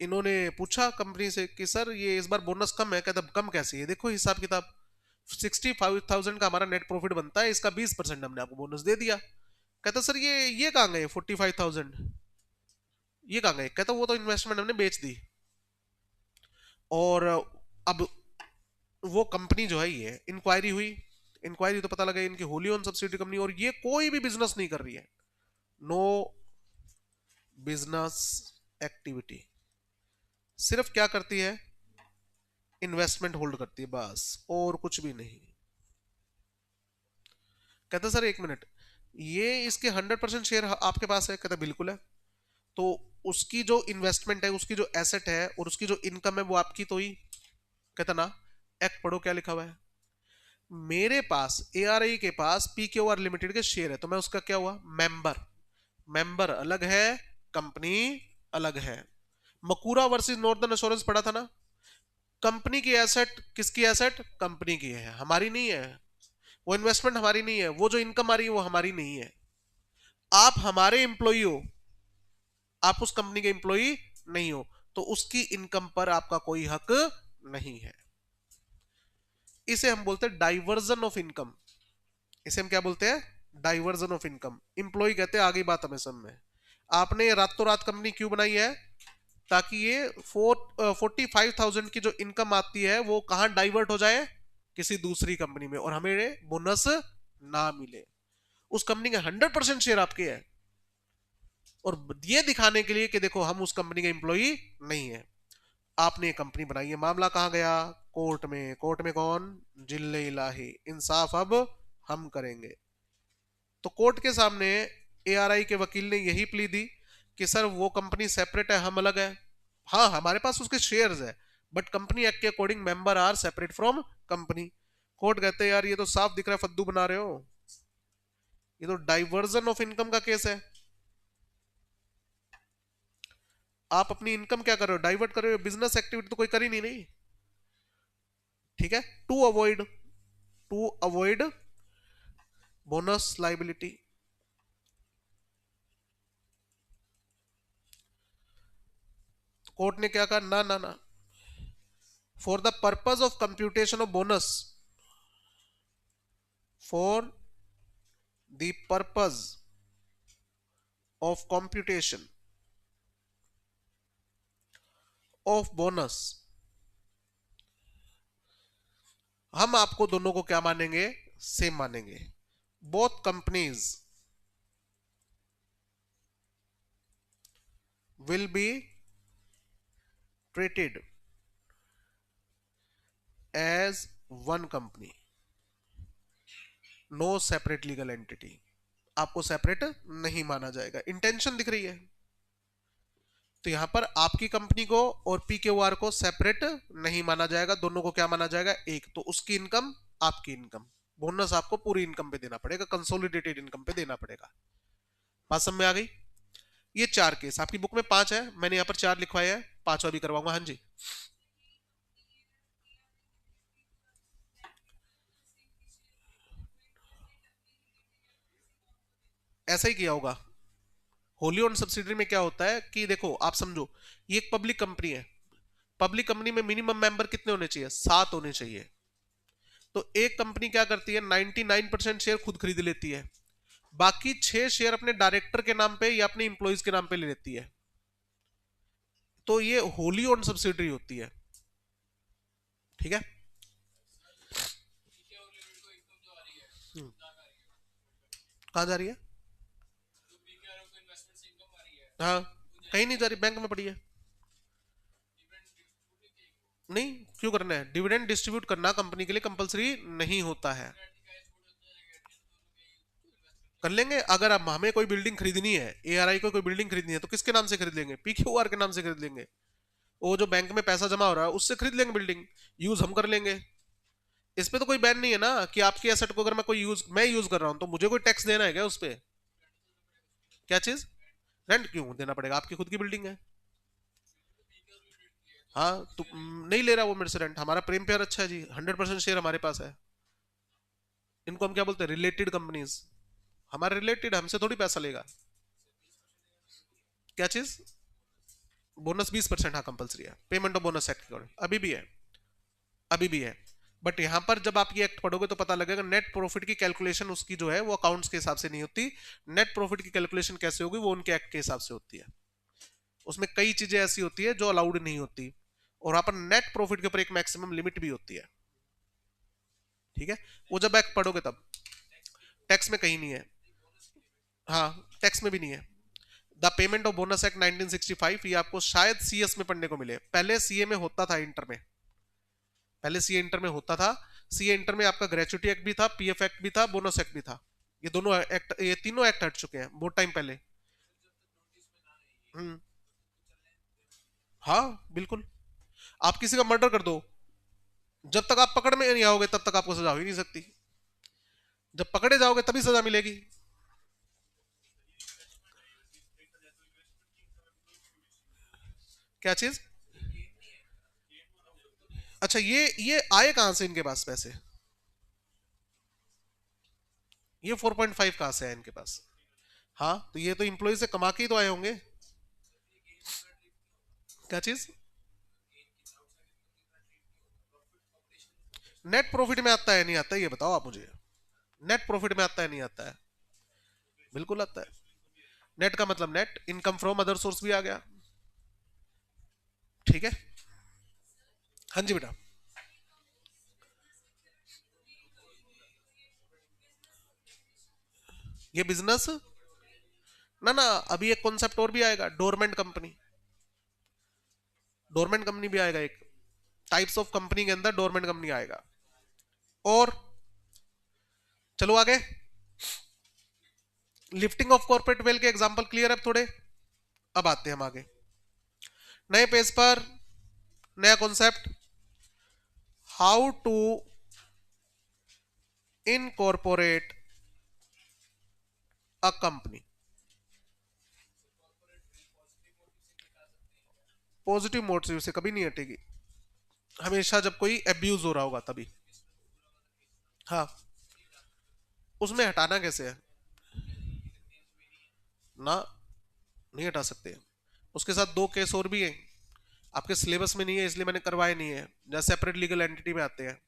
इन्होंने पूछा कंपनी से कि सर ये इस बार बोनस कम है। कहता कम कैसे? ये देखो हिसाब किताब, 65,000 का हमारा नेट प्रॉफिट बनता है, इसका 20% हमने आपको बोनस दे दिया। कहता सर ये कहां गए 45,000? ये कहां गए? कहता वो तो इन्वेस्टमेंट हमने बेच दी। और अब वो कंपनी जो है, ये इंक्वायरी हुई, इंक्वायरी तो पता लगा इनकी होली ओन सब्सिडी कंपनी, और ये कोई भी बिजनेस नहीं कर रही है। नो बिजनेस एक्टिविटी, सिर्फ क्या करती है? इन्वेस्टमेंट होल्ड करती है बस, और कुछ भी नहीं। कहता सर एक मिनट, ये इसके 100% शेयर आपके पास है? कहता बिल्कुल है। तो उसकी जो इन्वेस्टमेंट है, उसकी जो एसेट है, और उसकी जो इनकम है, वो आपकी तो ही। कहता ना, एक्ट पढ़ो क्या लिखा हुआ है। मेरे पास एआरआई के पास पीकेओआर लिमिटेड के शेयर है, तो मैं उसका क्या हुआ? मेंबर। मेंबर अलग है, कंपनी अलग है। मकूरा वर्सेस नॉर्दर्न एश्योरेंस पढ़ा था ना? कंपनी की एसेट किसकी एसेट? कंपनी की है, हमारी नहीं है। वो इन्वेस्टमेंट हमारी नहीं है, वो जो इनकम आ रही है वो हमारी नहीं है। आप हमारे एम्प्लॉई हो, आप उस कंपनी के एम्प्लॉई नहीं हो, तो उसकी इनकम पर आपका कोई हक नहीं है। इसे हम बोलते हैं डाइवर्जन ऑफ इनकम। इसे हम क्या बोलते हैं? Diversion of income. इंप्लॉय कहते हैं आगे बात हमें समझ में। आपने ये रातों रात कंपनी क्यों बनाई है? ताकि ये 45,000 की जो इनकम आती है वो कहां डाइवर्ट हो जाए? किसी दूसरी कंपनी में, और हमें बोनस ना मिले। उस कंपनी के 100% शेयर आपके हैं, और ये दिखाने के लिए कि देखो हम उस कंपनी के एम्प्लॉई नहीं है। आपने कंपनी बनाई है, मामला कहां गया? कोर्ट में। कोर्ट में कौन? जिल्ले इलाही, इंसाफ अब हम करेंगे। तो कोर्ट के सामने एआरआई के वकील ने यही प्ली दी कि सर वो कंपनी सेपरेट है, हम अलग है। हाँ हमारे पास उसके शेयर्स है, बट कंपनी एक्ट के according member are separate from company. Court कहते हैं यार ये तो साफ दिख रहा है फद्दू बना रहे हो, ये तो डाइवर्जन ऑफ इनकम का केस है। आप अपनी इनकम क्या कर रहे हो? डाइवर्ट कर रहे हो। बिजनेस एक्टिविटी तो कोई कर ही नहीं। ठीक है। To avoid bonus liability. Court ने क्या कहा? ना ना ना, for the purpose of computation of bonus, for the purpose of computation of bonus, हम आपको दोनों को क्या मानेंगे? सेम मानेंगे। Both companies will be treated as one company, no separate legal entity. आपको सेपरेट नहीं माना जाएगा। इंटेंशन दिख रही है? तो यहां पर आपकी कंपनी को और पीकेओआर को सेपरेट नहीं माना जाएगा, दोनों को क्या माना जाएगा? एक। तो उसकी इनकम, आपकी इनकम, बोनस आपको पूरी इनकम पे देना पड़ेगा, कंसोलिडेटेड इनकम पे देना पड़ेगा। बात समझ में आ गई? ये 4 केस आपकी बुक में 5 है, मैंने यहां पर 4 लिखवाया है, 5वां भी करवाऊंगा। हाँ जी, ऐसा ही किया होगा। होली ओन सब्सिडरी में क्या होता है कि देखो आप समझो, ये एक पब्लिक कंपनी है। पब्लिक कंपनी में मिनिमम मेंबर कितने होने चाहिए? 7 होने चाहिए। तो एक कंपनी क्या करती है, 99% शेयर खुद खरीद लेती है, बाकी 6 शेयर अपने डायरेक्टर के नाम पे या अपने इंप्लॉइज के नाम पे ले लेती है, तो ये होली ओन सब्सिडरी होती है। ठीक है। कहाँ जा रही है? हाँ, कहीं नहीं जा रही, बैंक में पड़ी है। नहीं, क्यों करना है? डिविडेंड डिस्ट्रीब्यूट करना कंपनी के लिए कंपलसरी नहीं होता है। कर लेंगे। अगर अब हमें कोई बिल्डिंग खरीदनी है, एआरआई को कोई बिल्डिंग खरीदनी है, तो किसके नाम से खरीद लेंगे? पीक्यूआर के नाम से खरीद लेंगे। वो जो बैंक में पैसा जमा हो रहा है उससे खरीद लेंगे बिल्डिंग, यूज हम कर लेंगे। इस पे तो कोई बैन नहीं है ना कि आपकी एसेट को अगर मैं यूज कर रहा हूं तो मुझे कोई टैक्स देना है क्या उस पे? क्या चीज? रेंट क्यों देना पड़ेगा? आपकी खुद की बिल्डिंग है। हाँ तो नहीं ले रहा वो मेरे से रेंट, हमारा प्रेम प्यार अच्छा है जी, 100% शेयर हमारे पास है। इनको हम क्या बोलते हैं? Related companies. हमारे रिलेटेड, हमसे थोड़ी पैसा लेगा। क्या चीज? बोनस 20%, हाँ कंपलसरी है, पेमेंट ऑफ बोनस एक्ट के अकॉर्डिंग अभी भी है, अभी भी है। बट यहां पर जब आप ये एक्ट पढ़ोगे तो पता लगेगा नेट प्रॉफिट की कैलकुलेशन उसकी जो है वो अकाउंट्स के हिसाब से नहीं होती। नेट प्रॉफिट की कैलकुलेशन कैसे होगी? वो उनके एक्ट के हिसाब से होती है। उसमें कई चीजें ऐसी होती है जो अलाउड नहीं होती, और वहां पर नेट प्रॉफिट के ऊपर एक मैक्सिमम लिमिट भी होती है। ठीक है, वो जब एक्ट पढ़ोगे तब। टैक्स में कहीं नहीं है। हाँ, टैक्स में भी नहीं है। The payment of bonus act 1965, ये आपको शायद सीएस में पढ़ने को मिले, पहले सीए में होता था, इंटर में। पहले सीए इंटर में होता था। सीए इंटर में आपका ग्रेचुटी एक्ट भी था, पीएफ एक्ट भी था, बोनस एक्ट भी था। ये दोनों एक्ट, ये तीनों एक्ट हट चुके हैं बहुत टाइम पहले। हम्म। हाँ बिल्कुल। आप किसी का मर्डर कर दो, जब तक आप पकड़ में नहीं आओगे तब तक आपको सजा हो ही नहीं सकती। जब पकड़े जाओगे तभी सजा मिलेगी। क्या चीज? अच्छा, ये आए कहां से इनके पास पैसे? ये 4.5 कहां से आए इनके पास? हाँ, तो ये तो इम्प्लॉय से कमा के ही तो आए होंगे। क्या चीज? नेट प्रॉफिट में आता है नहीं आता है, ये बताओ आप मुझे। नेट प्रॉफिट में आता है नहीं आता है? बिल्कुल आता है। नेट का मतलब net income from other source भी आ गया। ठीक है। हाँ जी बेटा। ये बिजनेस, ना ना, अभी एक कॉन्सेप्ट और भी आएगा, डोरमेंट कंपनी। डोरमेंट कंपनी भी आएगा एक, टाइप्स ऑफ कंपनी के अंदर डोरमेंट कंपनी आएगा। और चलो आगे। लिफ्टिंग ऑफ कॉर्पोरेट वेल के एग्जांपल क्लियर है थोड़े? अब आते हैं हम आगे नए पेज पर। नया concept, how to incorporate a company. Positive mode से कभी नहीं हटेगी, हमेशा जब कोई एब्यूज हो रहा होगा तभी। हाँ, उसमें हटाना कैसे है? ना, नहीं हटा सकते। उसके साथ दो केस और भी हैं, आपके सिलेबस में नहीं है इसलिए मैंने करवाए नहीं है, जैसे सेपरेट लीगल एंटिटी में आते हैं।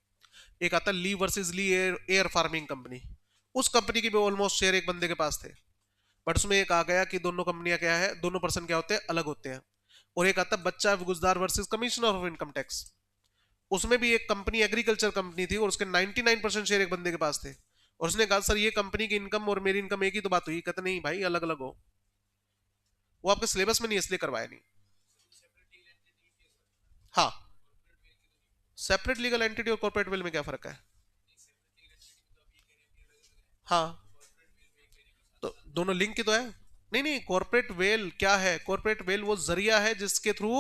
एक आता है ली वर्सेस ली एयर, एयर फार्मिंग कंपनी। उस कंपनी के भी ऑलमोस्ट शेयर एक बंदे के पास थे, बट उसमें एक आ गया कि दोनों कंपनियां क्या है, दोनों पर्सन क्या होते हैं, अलग होते हैं। और एक आता है Bacha Guzdar versus commissioner of income tax. उसमें भी एक कंपनी एग्रीकल्चर कंपनी थी और उसके 99% शेयर एक बंदे के पास थे, और उसने कहा सर ये कंपनी की इनकम और मेरी इनकम एक ही तो बात हुई। कहते नहीं भाई, अलग अलग हो। वो आपके सिलेबस में नहीं है इसलिए करवाया नहीं। हाँ, सेपरेट लीगल एंटिटी और कॉर्पोरेट वेल में क्या फर्क है? हाँ, तो दोनों लिंक ही तो है। नहीं नहीं, कॉर्पोरेट वेल क्या है? कॉर्पोरेट वेल वो जरिया है जिसके थ्रू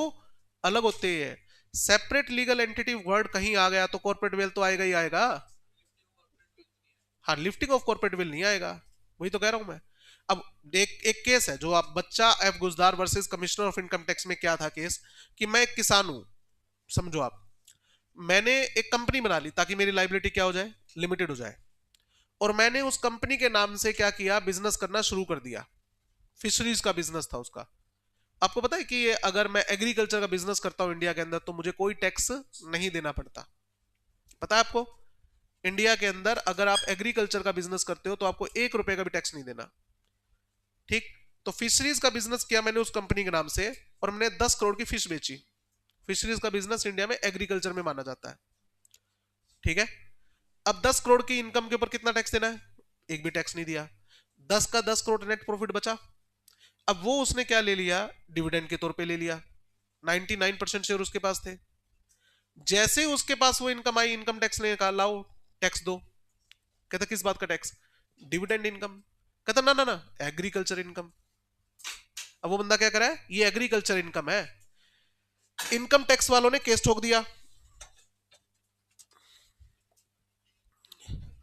अलग होते हैं। सेपरेट लीगल एंटिटी वर्ड कहीं आ गया तो कॉर्पोरेट वेल तो आएगा ही आएगा। हाँ, लिफ्टिंग ऑफ कॉर्पोरेट वेल नहीं आएगा, वही तो कह रहा हूं मैं। अब एक एक केस है जो आप Bacha F Guzdar versus commissioner of income tax में क्या था केस, कि मैं एक किसान हूं, समझो आप, मैंने एक कंपनी बना ली ताकि मेरी लाइबिलिटी क्या हो जाए, लिमिटेड हो जाए। और मैंने उस कंपनी के नाम से क्या किया, बिजनेस करना शुरू कर दिया। फिशरीज का बिजनेस था उसका। आपको पता है कि ये अगर मैं एग्रीकल्चर का बिजनेस करता हूं इंडिया के अंदर तो मुझे कोई टैक्स नहीं देना पड़ता, पता है आपको? इंडिया के अंदर अगर आप एग्रीकल्चर का बिजनेस करते हो तो आपको 1 रुपए का भी टैक्स नहीं देना। ठीक। तो फिशरीज का बिजनेस किया मैंने उस कंपनी के नाम से और मैंने 10 करोड़ की फिश बेची। फिशरीज का बिजनेस इंडिया में एग्रीकल्चर में माना जाता है। ठीक है। अब 10 करोड़ की इनकम के ऊपर कितना टैक्स देना है? एक भी टैक्स नहीं दिया। 10 का 10 करोड़ नेट प्रॉफिट बचा। अब वो उसने क्या ले लिया? डिविडेंड के तौर पे ले लिया। 99% शेयर उसके पास थे। जैसे उसके पास वो इनकम आई, इनकम टैक्स ने कहा लाओ टैक्स दो। कहता किस बात का टैक्स? Dividend income. कहता ना ना ना, एग्रीकल्चर इनकम। अब वो बंदा क्या करा है? ये एग्रीकल्चर इनकम है। इनकम टैक्स वालों ने केस ठोक दिया।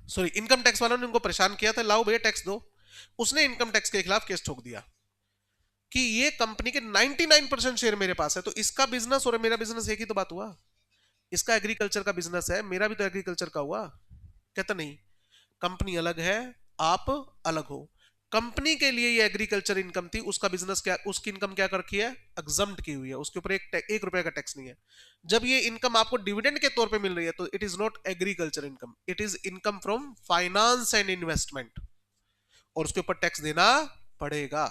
सॉरी, इनकम टैक्स वालों ने उनको परेशान किया था, लाओ भैया टैक्स दो। उसने इनकम टैक्स के खिलाफ केस ठोक दिया कि ये कंपनी के 99% शेयर मेरे पास है, तो इसका बिजनेस और मेरा बिजनेस एक ही तो बात हुआ। इसका एग्रीकल्चर का बिजनेस है, मेरा भी तो एग्रीकल्चर का हुआ। कहता नहीं, कंपनी अलग है, आप अलग हो। कंपनी के लिए ये एग्रीकल्चर इनकम थी, उसका बिजनेस क्या, उसकी इनकम क्या कर रखी है? एग्जम्प्ट की हुई है, उसके ऊपर एक रुपए का टैक्स नहीं है। जब ये इनकम आपको डिविडेंड के तौर पे मिल रही है तो it is not agriculture income, it is income from finance and investment, और उसके ऊपर टैक्स देना पड़ेगा।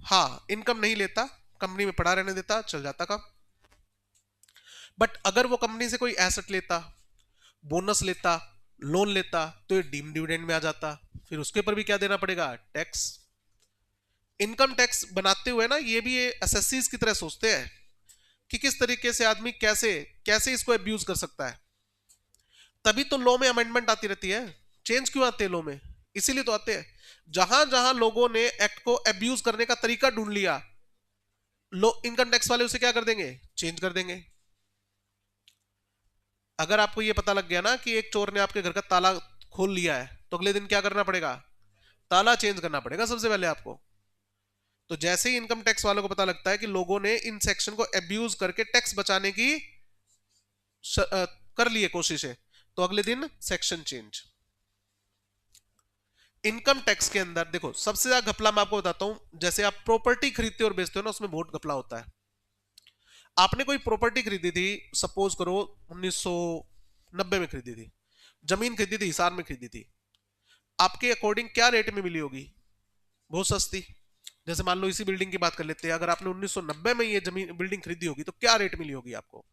हाँ, इनकम नहीं लेता, कंपनी में पड़ा रहने देता, चल जाता काम। बट अगर वो कंपनी से कोई एसेट लेता, बोनस लेता, लोन लेता, तो ये डीम डिविडेंड में आ जाता, फिर उसके ऊपर भी क्या देना पड़ेगा? टैक्स। इनकम टैक्स बनाते हुए ना ये भी एसएससीज की तरह सोचते हैं कि किस तरीके से आदमी कैसे कैसे इसको अब्यूज कर सकता है। तभी तो लॉ में अमेंडमेंट आती रहती है। चेंज क्यों आते हैं लॉ में? इसीलिए तो आते हैं। जहां जहां लोगों ने एक्ट को अब्यूज करने का तरीका ढूंढ लिया, लो इनकम टैक्स वाले उसे क्या कर देंगे? चेंज कर देंगे। अगर आपको यह पता लग गया ना कि एक चोर ने आपके घर का ताला खोल लिया है, तो अगले दिन क्या करना पड़ेगा? ताला चेंज करना पड़ेगा सबसे पहले आपको। तो जैसे ही इनकम टैक्स वालों को पता लगता है कि लोगों ने इन सेक्शन को अब्यूज करके टैक्स बचाने की कर लिए कोशिशें, तो अगले दिन सेक्शन चेंज। इनकम टैक्स के अंदर देखो सबसे ज्यादा घपला मैं आपको बताता हूं। जैसे आप प्रॉपर्टी खरीदते हो और बेचते हो ना, उसमें बहुत घपला होता है। आपने कोई प्रॉपर्टी खरीदी थी, सपोज करो 1990 में खरीदी थी, जमीन खरीदी थी, हिसार में खरीदी थी। आपके अकॉर्डिंग क्या रेट में मिली होगी? बहुत सस्ती। जैसे मान लो इसी बिल्डिंग की बात कर लेते हैं, अगर आपने 1990 में ये जमीन बिल्डिंग खरीदी होगी तो क्या रेट मिली होगी आपको?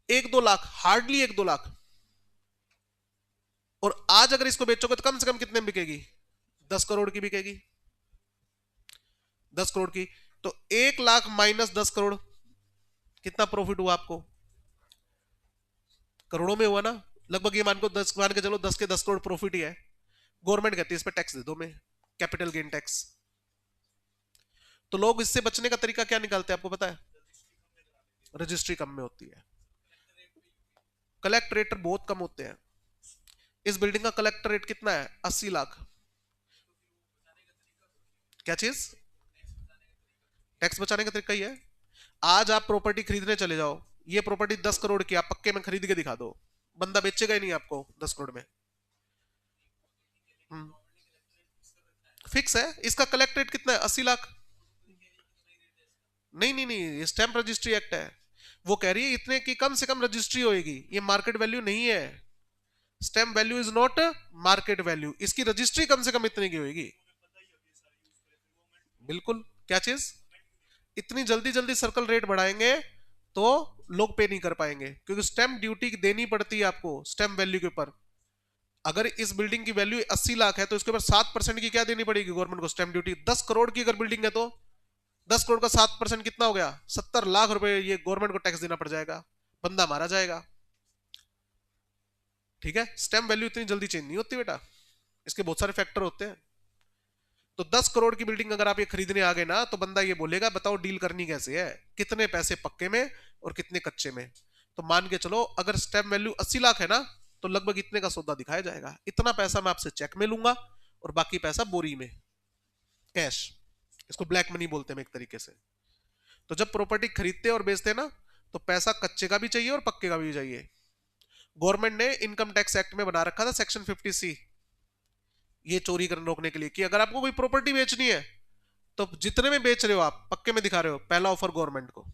1-2 लाख, हार्डली 1-2 लाख। और आज अगर इसको बेचोगे तो कम से कम कितने में बिकेगी? 10 करोड़ की बिकेगी। 10 करोड़ की। तो 1 लाख माइनस 10 करोड़, कितना प्रॉफिट हुआ आपको? करोड़ों में हुआ ना। लगभग ये मान के चलो 10 के 10 करोड़ प्रॉफिट ही है। गवर्नमेंट कहती है इस पर टैक्स दे दो, मैं कैपिटल गेन टैक्स। तो लोग इससे बचने का तरीका क्या निकालते हैं आपको पता है? रजिस्ट्री कम में होती है। कलेक्ट रेट बहुत कम होते हैं। इस बिल्डिंग का कलेक्टर रेट कितना है? 80 लाख। क्या चीज? टैक्स बचाने का तरीका ही है। आज आप प्रॉपर्टी खरीदने चले जाओ, ये प्रॉपर्टी 10 करोड़ की, आप पक्के में खरीद के दिखा दो, बंदा बेचेगा ही नहीं आपको 10 करोड़ में। फिक्स है। इसका कलेक्ट रेट कितना है? 80 लाख। नहीं नहीं नहीं, ये स्टैंप रजिस्ट्री एक्ट है। वो कह रही है इतने की कम से कम रजिस्ट्री होगी, ये मार्केट वैल्यू नहीं है। Stamp value is not market value, इसकी रजिस्ट्री कम से कम इतने की होगी। बिल्कुल। क्या चीज? इतनी जल्दी जल्दी सर्कल रेट बढ़ाएंगे तो लोग पे नहीं कर पाएंगे, क्योंकि स्टैंप ड्यूटी देनी पड़ती है आपको स्टैंप वैल्यू के ऊपर। अगर इस बिल्डिंग की वैल्यू 80 लाख है तो इसके ऊपर 7% की क्या देनी पड़ेगी गवर्नमेंट को? Stamp duty. 10 करोड़ की अगर बिल्डिंग है तो 10 करोड़ का 7% कितना हो गया? 70 लाख रुपए ये गवर्नमेंट को टैक्स देना पड़ जाएगा, बंदा मारा जाएगा। ठीक है। स्टैंप वैल्यू इतनी जल्दी चेंज नहीं होती बेटा, इसके बहुत सारे फैक्टर होते हैं। तो 10 करोड़ की बिल्डिंग अगर आप ये खरीदने आ गए ना, तो बंदा ये बोलेगा बताओ डील करनी कैसे है, कितने पैसे पक्के में और कितने कच्चे में। तो मान के चलो अगर स्टैंप वैल्यू 80 लाख है ना, तो लगभग इतने का सौदा दिखाया जाएगा। इतना पैसा मैं आपसे चेक में लूंगा और बाकी पैसा बोरी में, कैश। इसको ब्लैक मनी बोलते हैं एक तरीके से। तो जब प्रॉपर्टी खरीदते और बेचते ना, तो पैसा कच्चे का भी चाहिए और पक्के का भी चाहिए। गवर्नमेंट ने इनकम टैक्स एक्ट में बना रखा था सेक्शन 50C, ये चोरी करने रोकने के लिए, कि अगर आपको कोई प्रॉपर्टी बेचनी है तो जितने में बेच रहे हो आप, पक्के में दिखा रहे हो, पहला ऑफर गवर्नमेंट को।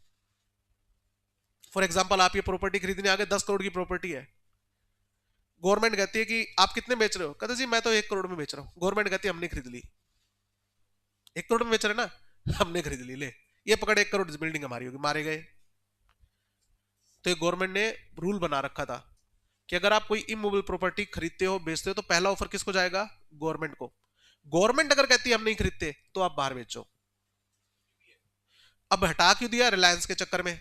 फॉर एग्जाम्पल आप ये प्रॉपर्टी खरीदने आगे, 10 करोड़ की प्रॉपर्टी है, गवर्नमेंट कहती है कि आप कितने बेच रहे हो, कहते जी मैं तो 1 करोड़ में बेच रहा हूं, गवर्नमेंट कहती है हमने खरीद ली, 1 करोड़ में बेच रहे ना, हमने खरीद ली, ले ये पकड़ 1 करोड़ बिल्डिंग हमारी होगी, मारे गए। तो ये गवर्नमेंट ने रूल बना रखा था कि अगर आप कोई इमूवेबल प्रॉपर्टी खरीदते हो बेचते हो तो पहला ऑफर किसको जाएगा, गवर्नमेंट को। गवर्नमेंट अगर कहती है हम नहीं खरीदते तो आप बाहर बेचो। अब हटा क्यों दिया, रिलायंस के चक्कर में।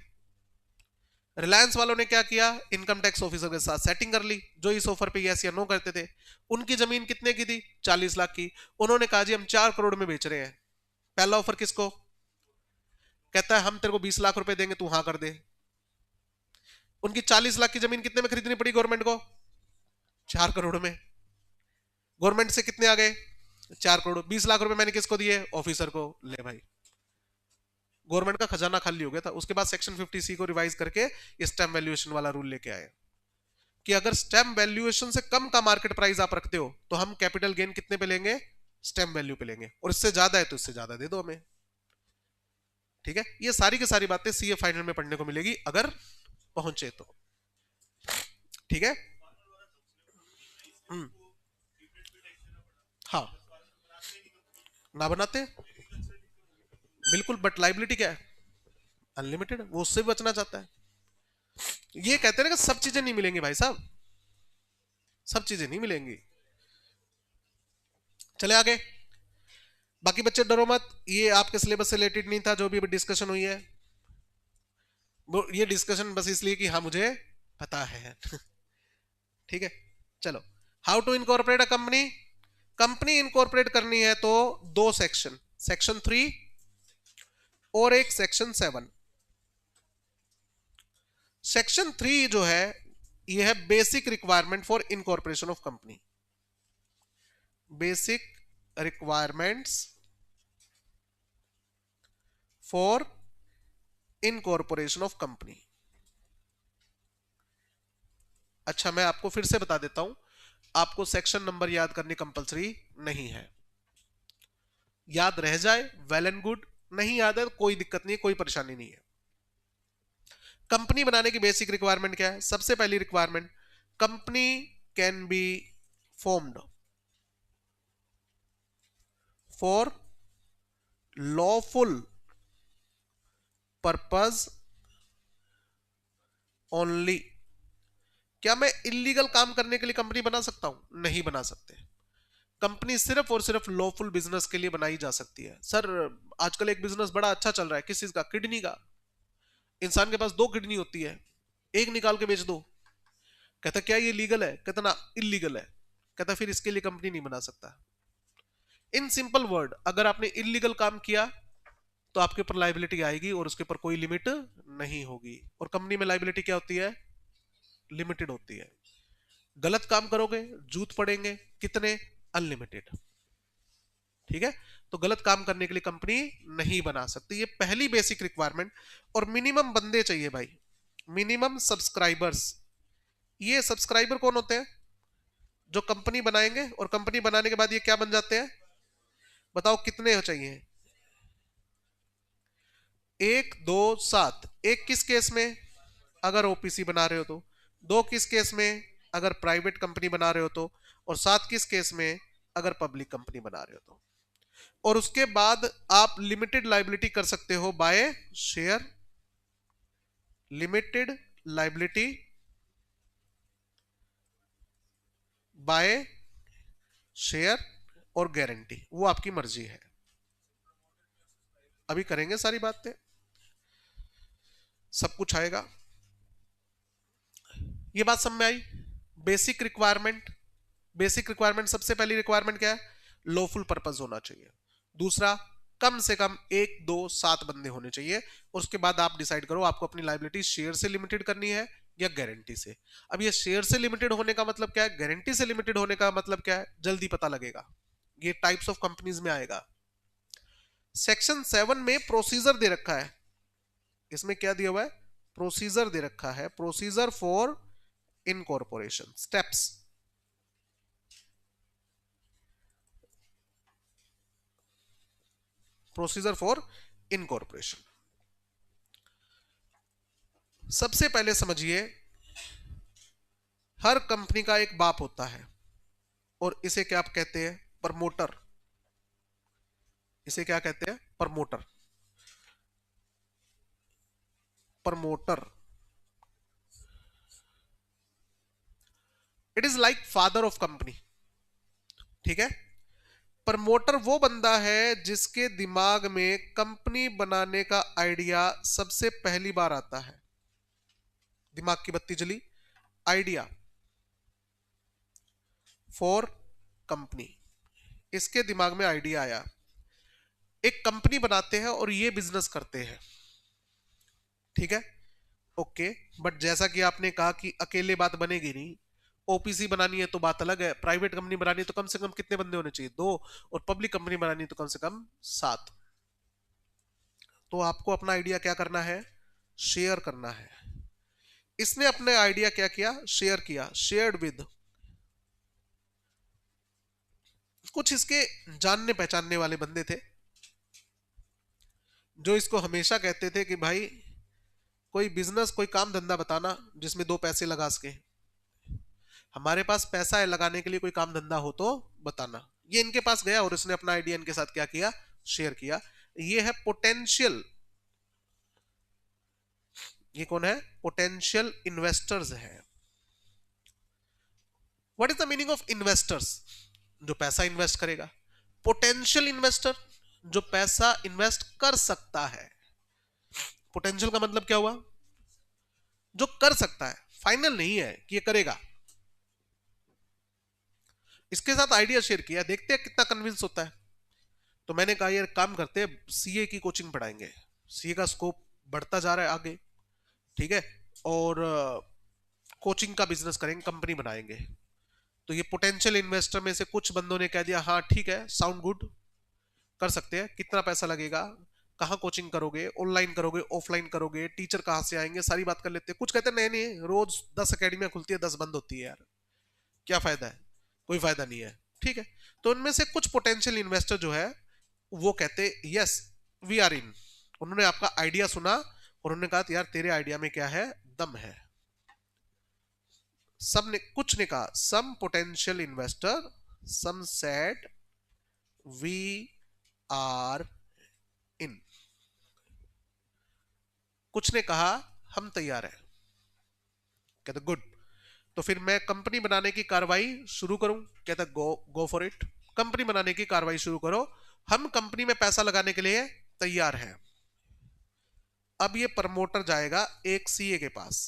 रिलायंस वालों ने क्या किया, इनकम टैक्स ऑफिसर के साथ सेटिंग कर ली, जो इस ऑफर पे यस या नो करते थे। उनकी जमीन कितने की थी, 40 लाख की, उन्होंने कहा जी हम 4 करोड़ में बेच रहे हैं। पहला ऑफर किसको, कहता है हम तेरे को 20 लाख रुपए देंगे, तू हाँ कर दे। उनकी 40 लाख की जमीन कितने में खरीदनी पड़ी गवर्नमेंट को, 4 करोड़ में। गवर्नमेंट से कितने आ गए, 4 करोड़, 20 लाख रुपए मैंने किसको दिए, ऑफिसर को, ले भाई, गवर्नमेंट का खजाना खाली हो गया था। उसके बाद सेक्शन 50C को रिवाइज करके स्टैम्प वैल्यूएशन वाला रूल लेके आए कि अगर स्टैम्प वैल्यूएशन से कम का मार्केट प्राइस आप रखते हो तो हम कैपिटल गेन कितने पे लेंगे, स्टैम्प वैल्यू पे लेंगे, और इससे ज्यादा है तो इससे ज्यादा दे दो हमें। ठीक है, ये सारी की सारी बातें सीए फाइनल में पढ़ने को मिलेगी अगर पहुंचे तो। ठीक है। हम्म, हाँ, ना बनाते बिल्कुल, बट लाइबिलिटी क्या है, अनलिमिटेड, वो उससे भी बचना चाहता है। ये कहते हैं ना कि सब चीजें नहीं मिलेंगी भाई साहब, सब चीजें नहीं मिलेंगी। चले आगे। बाकी बच्चे डरो मत, ये आपके सिलेबस से रिलेटेड नहीं था जो भी डिस्कशन हुई है, ये डिस्कशन बस इसलिए कि हाँ मुझे पता है। ठीक है, चलो। How to incorporate a company, company incorporate करनी है तो 2 सेक्शन, सेक्शन 3 और एक सेक्शन 7। सेक्शन 3 जो है ये है basic requirement for incorporation of company, basic requirements for incorporation of company. अच्छा मैं आपको फिर से बता देता हूं, आपको सेक्शन नंबर याद करनी कंपलसरी नहीं है, याद रह जाए वेल एंड गुड, नहीं याद है तो कोई दिक्कत नहीं है, कोई परेशानी नहीं है। कंपनी बनाने की बेसिक रिक्वायरमेंट क्या है, सबसे पहली requirement, company can be formed for lawful purpose only. क्या मैं इलीगल काम करने के लिए कंपनी बना सकता हूं, नहीं बना सकते। कंपनी सिर्फ और सिर्फ लॉफुल बिजनेस के लिए बनाई जा सकती है। सर आजकल एक बिजनेस बड़ा अच्छा चल रहा है, किस चीज का, किडनी का, इंसान के पास 2 किडनी होती है, एक निकाल के बेच दो, कहता क्या ये लीगल है, कहता ना इलीगल है, कहता फिर इसके लिए कंपनी नहीं बना सकता। इन सिंपल वर्ड, अगर आपने इलीगल काम किया तो आपके ऊपर लाइबिलिटी आएगी और उसके ऊपर कोई लिमिट नहीं होगी। और कंपनी में लाइबिलिटी क्या होती है, लिमिटेड होती है। गलत काम करोगे जूत पड़ेंगे, कितने, अनलिमिटेड। ठीक है, तो गलत काम करने के लिए कंपनी नहीं बना सकती, ये पहली बेसिक रिक्वायरमेंट। और मिनिमम बंदे चाहिए भाई, मिनिमम सब्सक्राइबर्स। ये सब्सक्राइबर कौन होते हैं, जो कंपनी बनाएंगे और कंपनी बनाने के बाद ये क्या बन जाते हैं, बताओ कितने चाहिए, 1 2 7। एक किस केस में, अगर ओपीसी बना रहे हो तो, 2 किस केस में, अगर प्राइवेट कंपनी बना रहे हो तो, और 7 किस केस में, अगर पब्लिक कंपनी बना रहे हो तो। और उसके बाद आप लिमिटेड लाइबिलिटी कर सकते हो by share, limited liability by share और गारंटी, वो आपकी मर्जी है। अभी करेंगे सारी बातें, सब कुछ आएगा। ये बात समझ में आई, बेसिक रिक्वायरमेंट। बेसिक रिक्वायरमेंट सबसे पहली रिक्वायरमेंट क्या है, लॉफुल पर्पस होना चाहिए। दूसरा, कम से कम 1 2 7 बंदे होने चाहिए। और उसके बाद आप डिसाइड करो आपको अपनी लाइबिलिटी शेयर से लिमिटेड करनी है या गारंटी से। अब ये शेयर से लिमिटेड होने का मतलब क्या है, गारंटी से लिमिटेड होने का मतलब क्या है, जल्दी पता लगेगा, ये टाइप्स ऑफ कंपनीज में आएगा। सेक्शन 7 में प्रोसीजर दे रखा है, इसमें क्या दिया हुआ है, प्रोसीजर दे रखा है, procedure for incorporation, steps. Procedure for incorporation. सबसे पहले समझिए, हर कंपनी का एक बाप होता है और इसे क्या कहते हैं? प्रमोटर। इसे क्या कहते हैं? Promoter. Promoter. It is like father of company. ठीक है। प्रमोटर वो बंदा है जिसके दिमाग में कंपनी बनाने का आइडिया सबसे पहली बार आता है। दिमाग की बत्ती जली, आइडिया फॉर कंपनी, इसके दिमाग में आइडिया आया, एक कंपनी बनाते हैं और ये बिजनेस करते हैं। ठीक है, ओके। बट जैसा कि आपने कहा कि अकेले बात बनेगी नहीं, ओपीसी बनानी है तो बात अलग है, प्राइवेट कंपनी बनानी है तो कम से कम कितने बंदे होने चाहिए? 2। और पब्लिक कंपनी बनानी है तो कम से कम 7। तो आपको अपना आइडिया क्या करना है? शेयर करना है। इसने अपने आइडिया क्या किया? शेयर किया, शेयर्ड विद कुछ इसके जानने पहचानने वाले बंदे थे, जो इसको हमेशा कहते थे कि भाई कोई बिजनेस, कोई काम धंधा बताना जिसमें 2 पैसे लगा सके। हमारे पास पैसा है लगाने के लिए, कोई काम धंधा हो तो बताना। ये इनके पास गया और इसने अपना आइडिया इनके साथ क्या किया? शेयर किया। ये है पोटेंशियल। ये कौन है? पोटेंशियल इन्वेस्टर्स है। What is the meaning of investors? जो पैसा इन्वेस्ट करेगा। पोटेंशियल इन्वेस्टर, जो पैसा इन्वेस्ट कर सकता है। पोटेंशियल का मतलब क्या हुआ? जो कर सकता है, फाइनल नहीं है कि ये करेगा। इसके साथ आइडिया शेयर किया, देखते हैं कितना कन्विंस होता है। तो मैंने कहा यार काम करते हैं, सीए की कोचिंग पढ़ाएंगे। सीए का स्कोप बढ़ता जा रहा है आगे। ठीक है। और कोचिंग का बिजनेस करेंगे, कंपनी बनाएंगे। तो ये पोटेंशियल इन्वेस्टर में से कुछ बंदों ने कह दिया हाँ ठीक है, साउंड गुड, कर सकते हैं। कितना पैसा लगेगा, कहाँ कोचिंग करोगे, ऑनलाइन करोगे, ऑफलाइन करोगे, टीचर कहाँ से आएंगे, सारी बात कर लेते हैं। कुछ कहते हैं नहीं नहीं, रोज 10 अकेडमियां खुलती है, 10 बंद होती है यार, क्या फायदा है? कोई फायदा नहीं है। ठीक है। तो उनमें से कुछ पोटेंशियल इन्वेस्टर जो है वो कहते यस वी आर इन। उन्होंने आपका आइडिया सुना और उन्होंने कहा यार तेरे आइडिया में क्या है? दम है। सब ने, कुछ ने कहा, some potential investor, some said we are in. कुछ ने कहा हम तैयार हैं। कहते गुड, तो फिर मैं कंपनी बनाने की कार्रवाई शुरू करूं? कहता गो गो फॉर इट। कंपनी बनाने की कार्रवाई शुरू करो, हम कंपनी में पैसा लगाने के लिए तैयार हैं। अब ये प्रमोटर जाएगा एक सीए के पास।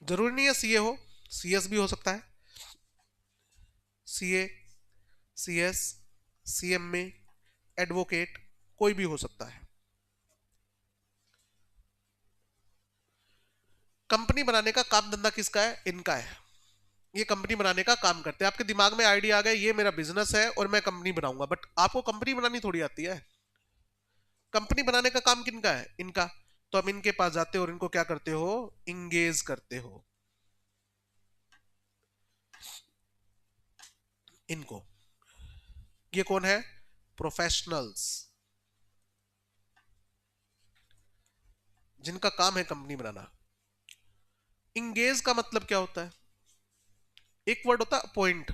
जरूरी नहीं है सीए हो, सीएस भी हो सकता है। सीए, सीएस, सीएमए, एडवोकेट, कोई भी हो सकता है। कंपनी बनाने का काम धंधा किसका है? इनका है। ये कंपनी बनाने का काम करते हैं। आपके दिमाग में आइडिया आ गया ये मेरा बिजनेस है और मैं कंपनी बनाऊंगा, बट आपको कंपनी बनानी थोड़ी आती है। कंपनी बनाने का काम किनका है? इनका। तो हम इनके पास जाते हो और इनको क्या करते हो? इंगेज करते हो इनको। ये कौन है? प्रोफेशनल्स, जिनका काम है कंपनी बनाना। इंगेज का मतलब क्या होता है? एक वर्ड होता है अपॉइंट।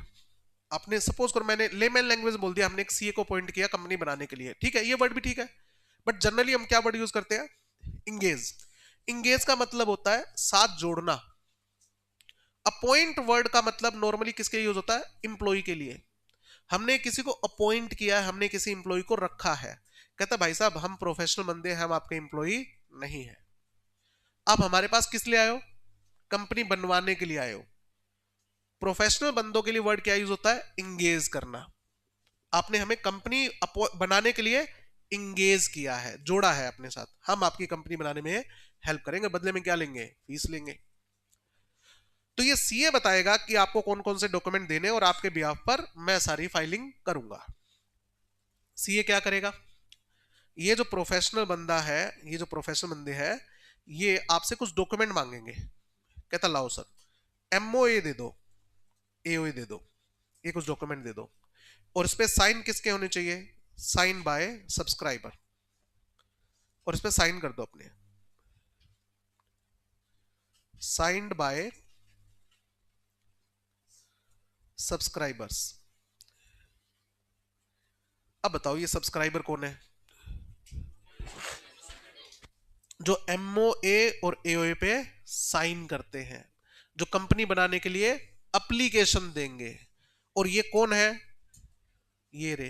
आपने सपोज करो मैंने लेमैन लैंग्वेज बोल दिया, हमने एक सीए को अपॉइंट किया कंपनी बनाने के लिए, ठीक है, ये वर्ड भी ठीक है। बट जनरली हम क्या वर्ड यूज करते हैं? इंगेज। इंगेज का मतलब होता है साथ जोड़ना। अपॉइंट वर्ड का मतलब नॉर्मली किसके यूज होता है? इंप्लॉय के लिए। हमने किसी को अपॉइंट किया है, हमने किसी इंप्लॉय को रखा है। कहता भाई साहब हम प्रोफेशनल बंदे हैं, हम आपके इंप्लॉय नहीं है। आप हमारे पास किस लिए आए हो? कंपनी बनवाने के लिए आए हो। प्रोफेशनल बंदों के लिए वर्ड क्या यूज होता है? इंगेज करना। आपने हमें कंपनी बनाने के लिए इंगेज किया है, जोड़ा है अपने साथ, हम आपकी कंपनी बनाने में हेल्प करेंगे, बदले में क्या लेंगे? फीस लेंगे। तो ये सीए बताएगा कि आपको कौन कौन से डॉक्यूमेंट देने और आपके बिहाफ पर मैं सारी फाइलिंग करूंगा। सीए क्या करेगा? ये जो प्रोफेशनल बंदा है, ये जो प्रोफेशनल बंदे हैं, ये आपसे कुछ डॉक्यूमेंट मांगेंगे। कहता लाओ सर, एमओए दे दो, एओए दे दो, ये कुछ डॉक्यूमेंट दे दो। और इस पे साइन किसके होने चाहिए? Sign by subscriber. और इस पे साइन कर दो अपने, साइंड बाय सब्सक्राइबर्स। अब बताओ ये सब्सक्राइबर कौन है? जो एमओए और एओए पे साइन करते हैं, जो कंपनी बनाने के लिए एप्लीकेशन देंगे। और ये कौन है? ये रे,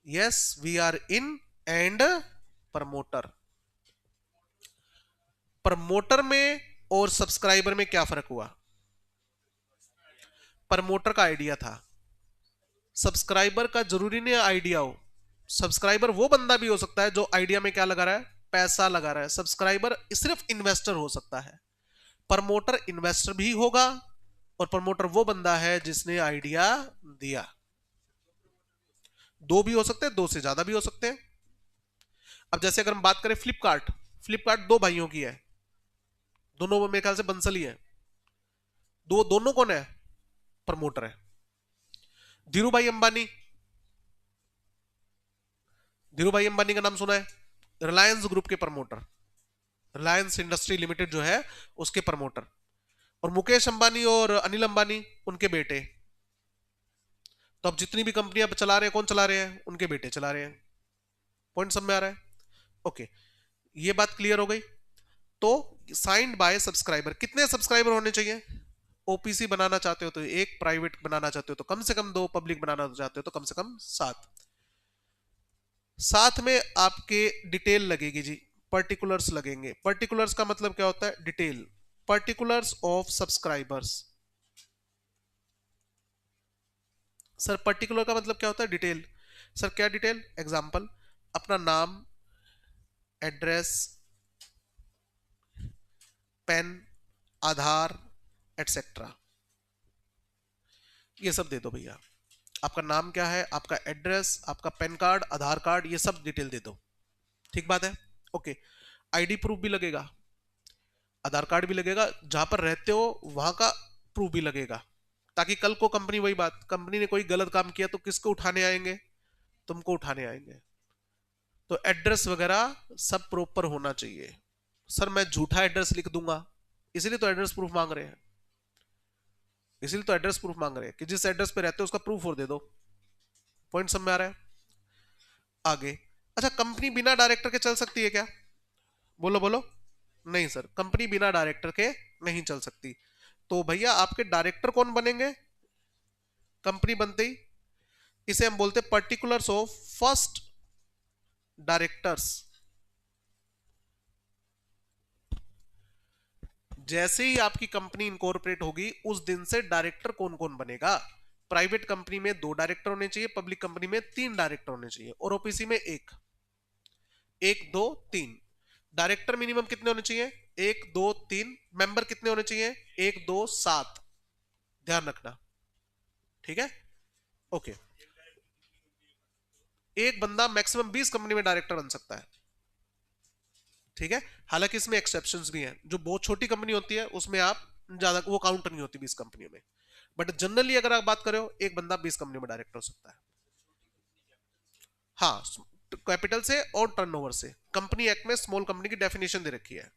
yes we are in and promoter. Promoter में और सब्सक्राइबर में क्या फर्क हुआ? प्रमोटर का आइडिया था, सब्सक्राइबर का जरूरी नहीं आइडिया हो। सब्सक्राइबर वो बंदा भी हो सकता है जो आइडिया में क्या लगा रहा है, पैसा लगा रहा है। सब्सक्राइबर सिर्फ इन्वेस्टर हो सकता है, प्रमोटर इन्वेस्टर भी होगा, और प्रमोटर वो बंदा है जिसने आइडिया दिया। दो भी हो सकते हैं, दो से ज्यादा भी हो सकते हैं। अब जैसे अगर हम बात करें फ्लिपकार्ट, फ्लिपकार्ट दो भाइयों की है, दोनों मेरे ख्याल से बंसली है। दोनों कौन है? प्रमोटर है। धीरू भाई अंबानी, धीरू भाई अंबानी का नाम सुना है? रिलायंस ग्रुप के प्रमोटर, रिलायंस इंडस्ट्री लिमिटेड जो है उसके प्रमोटर। और मुकेश अंबानी और अनिल अंबानी उनके बेटे। तो अब जितनी भी कंपनियां चला रहे हैं, कौन चला रहे हैं? उनके बेटे चला रहे हैं। पॉइंट समझ में आ रहा है? ओके, ये बात क्लियर हो गई। तो साइंड बाय सब्सक्राइबर, कितने सब्सक्राइबर होने चाहिए? ओपीसी बनाना चाहते हो तो एक, प्राइवेट बनाना चाहते हो तो कम से कम दो, पब्लिक बनाना चाहते हो तो कम से कम 7। साथ में आपके डिटेल लगेगी जी, पर्टिकुलर्स लगेंगे। पर्टिकुलर्स का मतलब क्या होता है? Detail, particulars of subscribers. Sir particular का मतलब क्या होता है? डिटेल। सर क्या डिटेल? एग्जांपल, अपना नाम, एड्रेस, पेन, आधार, एटसेट्रा, ये सब दे दो भैया। आपका नाम क्या है, आपका एड्रेस, आपका पेन कार्ड, आधार कार्ड, ये सब डिटेल दे दो। ठीक बात है? ओके। आईडी प्रूफ भी लगेगा, आधार कार्ड भी लगेगा, जहां पर रहते हो वहां का प्रूफ भी लगेगा, ताकि कल को कंपनी, वही बात, कंपनी ने कोई गलत काम किया तो किसको उठाने आएंगे? तुमको उठाने आएंगे। तो एड्रेस वगैरह सब प्रॉपर होना चाहिए। सर मैं झूठा एड्रेस लिख दूंगा, इसीलिए तो एड्रेस प्रूफ मांग रहे हैं, इसीलिए तो एड्रेस प्रूफ मांग रहे हैं कि जिस एड्रेस पे रहते हो उसका प्रूफ और दे दो। पॉइंट समझ में आ रहा है? आगे, अच्छा कंपनी बिना डायरेक्टर के चल सकती है क्या? बोलो बोलो। नहीं सर, कंपनी बिना डायरेक्टर के नहीं चल सकती। तो भैया आपके डायरेक्टर कौन बनेंगे कंपनी बनते ही? इसे हम बोलते हैं पर्टिकुलर्स ऑफ फर्स्ट डायरेक्टर्स। जैसे ही आपकी कंपनी इनकॉर्पोरेट होगी उस दिन से डायरेक्टर कौन कौन बनेगा। प्राइवेट कंपनी में 2 डायरेक्टर होने चाहिए, पब्लिक कंपनी में 3 डायरेक्टर होने चाहिए, और ओपीसी में 1, 1 2 3। डायरेक्टर मिनिमम कितने होने चाहिए? 1 2 3। मेंबर कितने होने चाहिए? 1 2 7। ध्यान रखना, ठीक है? ओके। एक बंदा मैक्सिमम 20 कंपनी में डायरेक्टर बन सकता है, ठीक है? हालांकि इसमें एक्सेप्शंस भी हैं, जो बहुत छोटी कंपनी होती है उसमें आप ज्यादा वो काउंट नहीं होती 20 कंपनियों में, बट जनरली अगर आप बात करो एक बंदा 20 कंपनी में डायरेक्टर हो सकता है। हाँ, कैपिटल से और टर्नओवर से। कंपनी एक्ट में स्मॉल कंपनी की डेफिनेशन दे रखी है,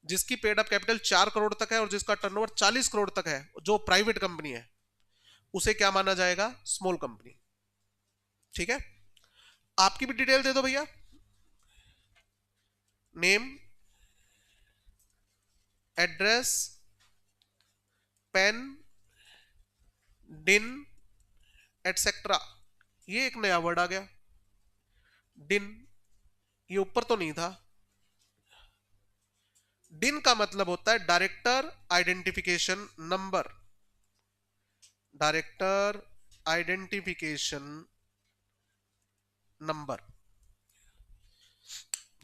जिसकी पेड अप कैपिटल 4 करोड़ तक है और जिसका टर्नओवर 40 करोड़ तक है, जो प्राइवेट कंपनी है, उसे क्या माना जाएगा? Small company. ठीक है? आपकी भी डिटेल दे दो भैया, नेम, एड्रेस, पेन, डिन, एटसेट्रा। ये एक नया वर्ड आ गया, डिन, ये ऊपर तो नहीं था। डिन का मतलब होता है director identification number, director identification number.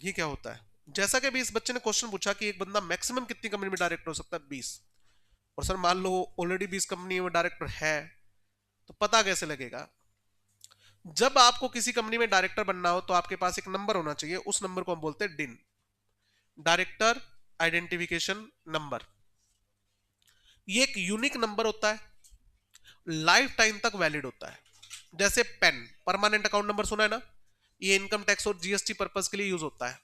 ये क्या होता है? जैसा कि अभी इस बच्चे ने क्वेश्चन पूछा कि एक बंदा मैक्सिमम कितनी कंपनी में डायरेक्टर हो सकता है? 20। और सर मान लो ऑलरेडी 20 कंपनी में डायरेक्टर है, तो पता कैसे लगेगा? जब आपको किसी कंपनी में डायरेक्टर बनना हो तो आपके पास एक नंबर होना चाहिए, उस नंबर को हम बोलते हैं डिन, डायरेक्टर आइडेंटिफिकेशन नंबर। ये एक यूनिक नंबर होता है, लाइफ टाइम तक वैलिड होता है। जैसे पेन, परमानेंट अकाउंट नंबर सुना है ना? ये इनकम टैक्स और जीएसटी पर्पस के लिए यूज होता है।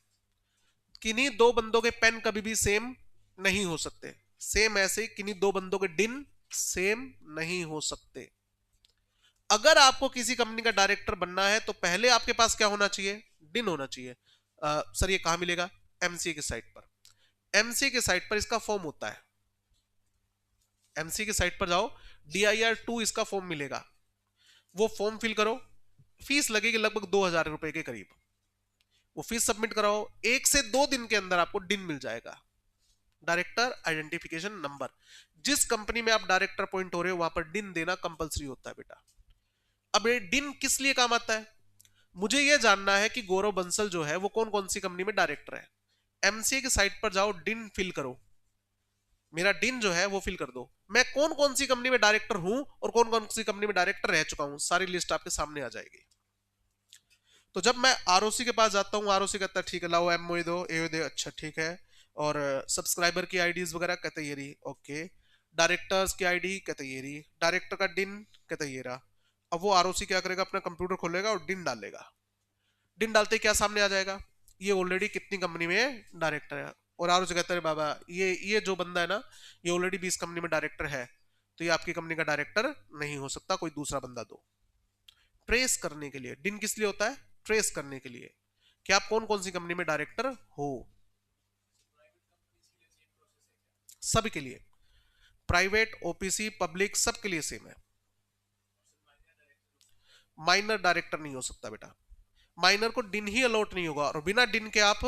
किन्हीं दो बंदों के पेन कभी भी सेम नहीं हो सकते, सेम ऐसे किन्हीं दो बंदों के डिन सेम नहीं हो सकते। अगर आपको किसी कंपनी का डायरेक्टर बनना है तो पहले आपके पास क्या होना चाहिए, डिन होना चाहिए। सर ये कहां मिलेगा, एमसीए की साइट पर। एमसीए की साइट पर इसका फॉर्म होता है, एमसीए की साइट पर जाओ, DIR2 इसका फॉर्म मिलेगा, वो फॉर्म फिल करो, फीस लगेगी लगभग 2000 रुपए के करीब, वो फीस सबमिट कराओ, 1 से 2 दिन के अंदर आपको डिन मिल जाएगा, डायरेक्टर आइडेंटिफिकेशन नंबर। जिस कंपनी में आप डायरेक्टर अपॉइंट हो रहे हो वहां पर डिन देना कंपलसरी होता है बेटा। अब ये डिन किस लिए काम आता है, मुझे यह जानना है कि गौरव बंसल जो है वो कौन कौन सी कंपनी में डायरेक्टर है। एमसीए की साइट पर जाओ, डिन फिल करो, मेरा डिन जो है वो फिल कर दो, मैं कौन कौन सी कंपनी में डायरेक्टर हूं और कौन कौन सी कंपनी में डायरेक्टर रह चुका हूं, सारी लिस्ट आपके सामने आ जाएगी। तो जब मैं आरओसी के पास जाता हूं, आरओसी कहता है ठीक है लाओ एमओए दो, एओ दे, अच्छा ठीक है, और सब्सक्राइबर की आईडीज वगैरह कहते ये रही, ओके, डायरेक्टर्स की आईडी कहते ये रही, डायरेक्टर का डिन कहते ये रहा। अब वो आरओसी क्या करेगा, अपना कंप्यूटर खोलेगा और डिन डालेगा, डिन डालते ही क्या सामने आ जाएगा, ये ऑलरेडी कितनी कंपनी में डायरेक्टर है। और आरओसी कहता है बाबा ये जो बंदा है ना ये ऑलरेडी 20 कंपनी में डायरेक्टर है, तो ये आपकी कंपनी का डायरेक्टर नहीं हो सकता, कोई दूसरा बंदा दो। ट्रेस करने के लिए डिन किस लिए होता है, ट्रेस करने के लिए कि आप कौन कौन सी कंपनी में डायरेक्टर हो, सभी के लिए, प्राइवेट ओपीसी पब्लिक सबके लिए सेम है। माइनर डायरेक्टर नहीं हो सकता बेटा, माइनर को डिन ही अलॉट नहीं होगा और बिना डिन के आप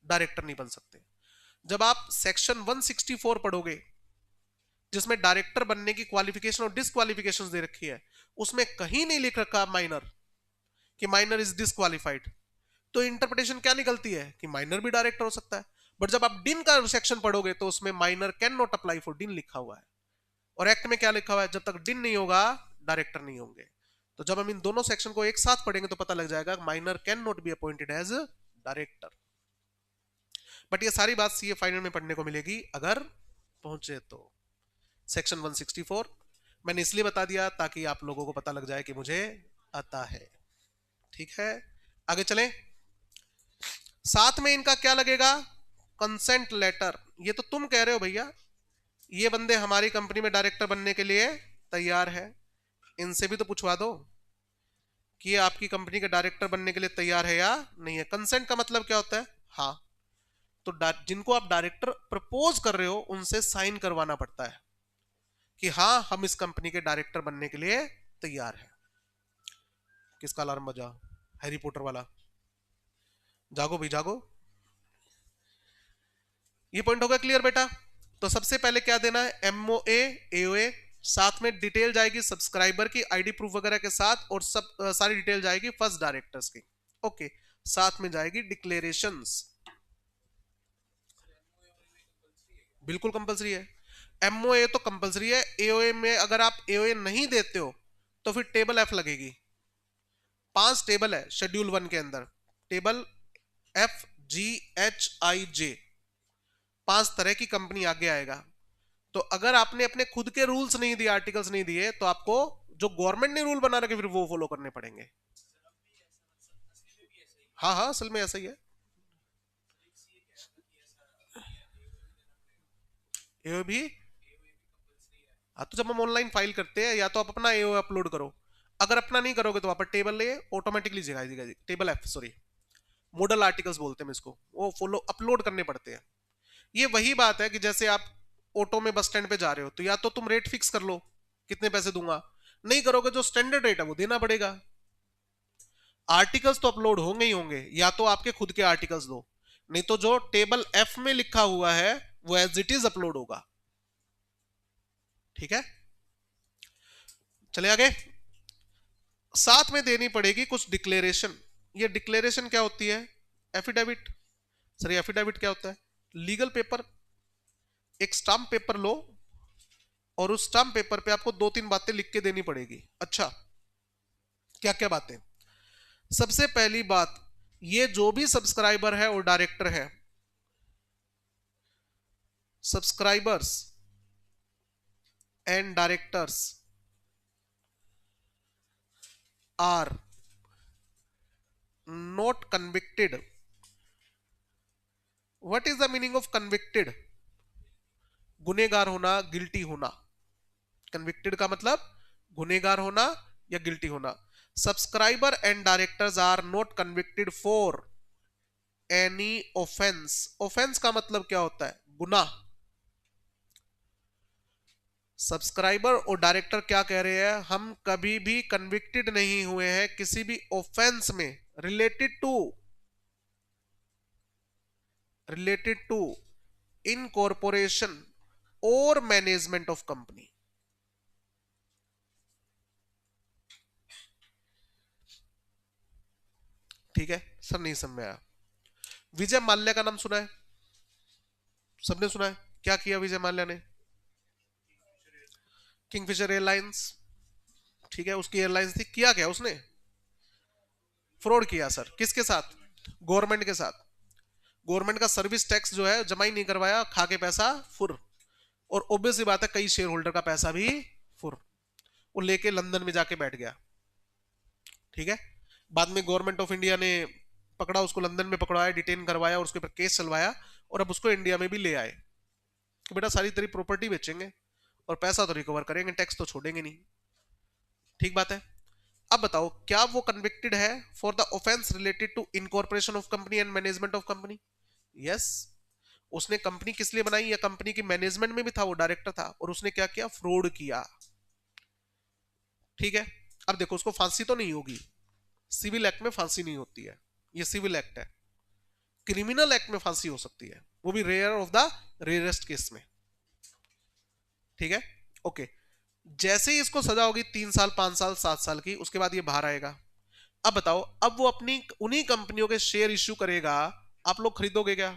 डायरेक्टर नहीं बन सकते। जब आप सेक्शन 164 पढ़ोगे जिसमें डायरेक्टर बनने की क्वालिफिकेशन और डिसक्वालिफिकेशन दे रखी है, उसमें कहीं नहीं लिख रखा माइनर कि माइनर इज डिसक्वालिफाइड, तो इंटरप्रिटेशन क्या निकलती है कि माइनर भी डायरेक्टर हो सकता है। बट जब आप डिन का सेक्शन पढ़ोगे तो उसमें minor can not apply for डिन लिखा हुआ है, और एक्ट में क्या लिखा हुआ है, जब तक डिन नहीं होगा डायरेक्टर नहीं होंगे। तो जब हम इन दोनों सेक्शन को एक साथ पढ़ेंगे तो पता लग जाएगा minor can not be appointed as director. But ये सारी बात सीए फाइनल में पढ़ने को मिलेगी अगर पहुंचे तो। सेक्शन 164 मैंने इसलिए बता दिया ताकि आप लोगों को पता लग जाए कि मुझे आता है, ठीक है। आगे चलें, साथ में इनका क्या लगेगा, कंसेंट लेटर। ये तो तुम कह रहे हो भैया ये बंदे हमारी कंपनी में डायरेक्टर बनने के लिए तैयार है, इनसे भी तो पूछवा दो कि ये आपकी कंपनी के डायरेक्टर बनने के लिए तैयार है या नहीं है। कंसेंट का मतलब क्या होता है, हाँ, तो जिनको आप डायरेक्टर प्रपोज कर रहे हो उनसे साइन करवाना पड़ता है कि हाँ हम इस कंपनी के डायरेक्टर बनने के लिए तैयार हैं। किसका अलार्म बजा, हैरी पॉटर वाला, जागो भाई जागो। ये पॉइंट होगा क्लियर बेटा। तो सबसे पहले क्या देना है, एमओए एओए, साथ में डिटेल जाएगी सब्सक्राइबर की आईडी प्रूफ वगैरह के साथ, और सब सारी डिटेल जाएगी फर्स्ट डायरेक्टर्स की, ओके। साथ में जाएगी डिक्लेरेशंस, बिल्कुल कंपलसरी है। एमओए तो कंपलसरी है, एओए में अगर आप एओए नहीं देते हो तो फिर टेबल एफ लगेगी। 5 टेबल है शेड्यूल 1 के अंदर, टेबल FGHIJ, 5 तरह की कंपनी आगे आएगा। तो अगर आपने अपने खुद के रूल्स नहीं दिए, आर्टिकल्स नहीं दिए, तो आपको जो गवर्नमेंट ने रूल बना रखे फिर वो फॉलो करने पड़ेंगे। हाँ हाँ असल में ऐसा ही है, एओ भी। हाँ तो जब हम ऑनलाइन फाइल करते हैं या तो आप अपना एओ अपलोड करो, अगर अपना नहीं करोगे तो वहां पर टेबल ले ऑटोमेटिकली जगह table F, sorry model articles बोलते हैं इसको, वो फॉलो अपलोड करने पड़ते हैं। ये वही बात है कि जैसे आप ऑटो में बस स्टैंड पे जा रहे हो तो या तो तुम रेट फिक्स कर लो कितने पैसे दूंगा, नहीं करोगे जो स्टैंडर्ड रेट है वो देना पड़ेगा। आर्टिकल्स तो अपलोड होंगे ही होंगे, या तो आपके खुद के आर्टिकल्स दो, नहीं तो जो टेबल एफ में लिखा हुआ है वो एज इट इज अपलोड होगा, ठीक है। चले आगे, साथ में देनी पड़ेगी कुछ डिक्लेरेशन। ये डिक्लेरेशन क्या होती है, एफिडेविट। सर एफिडेविट क्या होता है, लीगल पेपर, एक स्टाम्प पेपर लो और उस स्टाम्प पेपर पे आपको 2-3 बातें लिख के देनी पड़ेगी। अच्छा क्या क्या बातें, सबसे पहली बात, ये जो भी सब्सक्राइबर है और डायरेक्टर है, subscribers and directors are not convicted what is the meaning of convicted? गुनेगार होना, गिल्टी होना। कन्विक्टेड का मतलब गुनेगार होना या गिल्टी होना। Subscriber and directors are not convicted for any offence. Offence का मतलब क्या होता है? गुनाह। सब्सक्राइबर और डायरेक्टर क्या कह रहे हैं? हम कभी भी कन्विक्टेड नहीं हुए हैं किसी भी ऑफेंस में रिलेटेड टू इनकॉर्पोरेशन और मैनेजमेंट ऑफ कंपनी। ठीक है सर, नहीं समझ में आया। विजय माल्या का नाम सुना है? सबने सुना है। क्या किया विजय माल्या ने? किंगफिशर एयरलाइंस, ठीक है, उसकी एयरलाइंस थी। किया क्या उसने? फ्रॉड किया सर। किसके साथ? गवर्नमेंट के साथ। गवर्नमेंट का सर्विस टैक्स जो है जमा ही नहीं करवाया, खा के पैसा फुर। और ऑब्वियस सी बात है कई शेयर होल्डर का पैसा भी फुर। वो लेके लंदन में जाके बैठ गया। ठीक है, बाद में गवर्नमेंट ऑफ इंडिया ने पकड़ा उसको, लंदन में पकड़वाया, डिटेन करवाया और उसके ऊपर केस चलवाया और अब उसको इंडिया में भी ले आए कि बेटा सारी तेरी प्रॉपर्टी बेचेंगे और पैसा तो रिकवर करेंगे, टैक्स तो छोड़ेंगे नहीं। ठीक बात है। अब बताओ क्या वो कन्विक्टेड है for the offence related to incorporation of company and management of company? Yes. उसने कंपनी किस लिए बनाई? या कंपनी की मैनेजमेंट में भी था, वो डायरेक्टर था और उसने क्या किया? फ्रॉड किया। ठीक है, अब देखो उसको फांसी तो नहीं होगी, सिविल एक्ट में फांसी नहीं होती है, ये सिविल एक्ट है। क्रिमिनल एक्ट में फांसी हो सकती है, वो भी rare of the rarest case में। ठीक है, ओके। जैसे ही इसको सजा होगी 3 साल, 5 साल, 7 साल की, उसके बाद ये बाहर आएगा। अब बताओ, अब वो अपनी उन्हीं कंपनियों के शेयर इश्यू करेगा, आप लोग खरीदोगे क्या?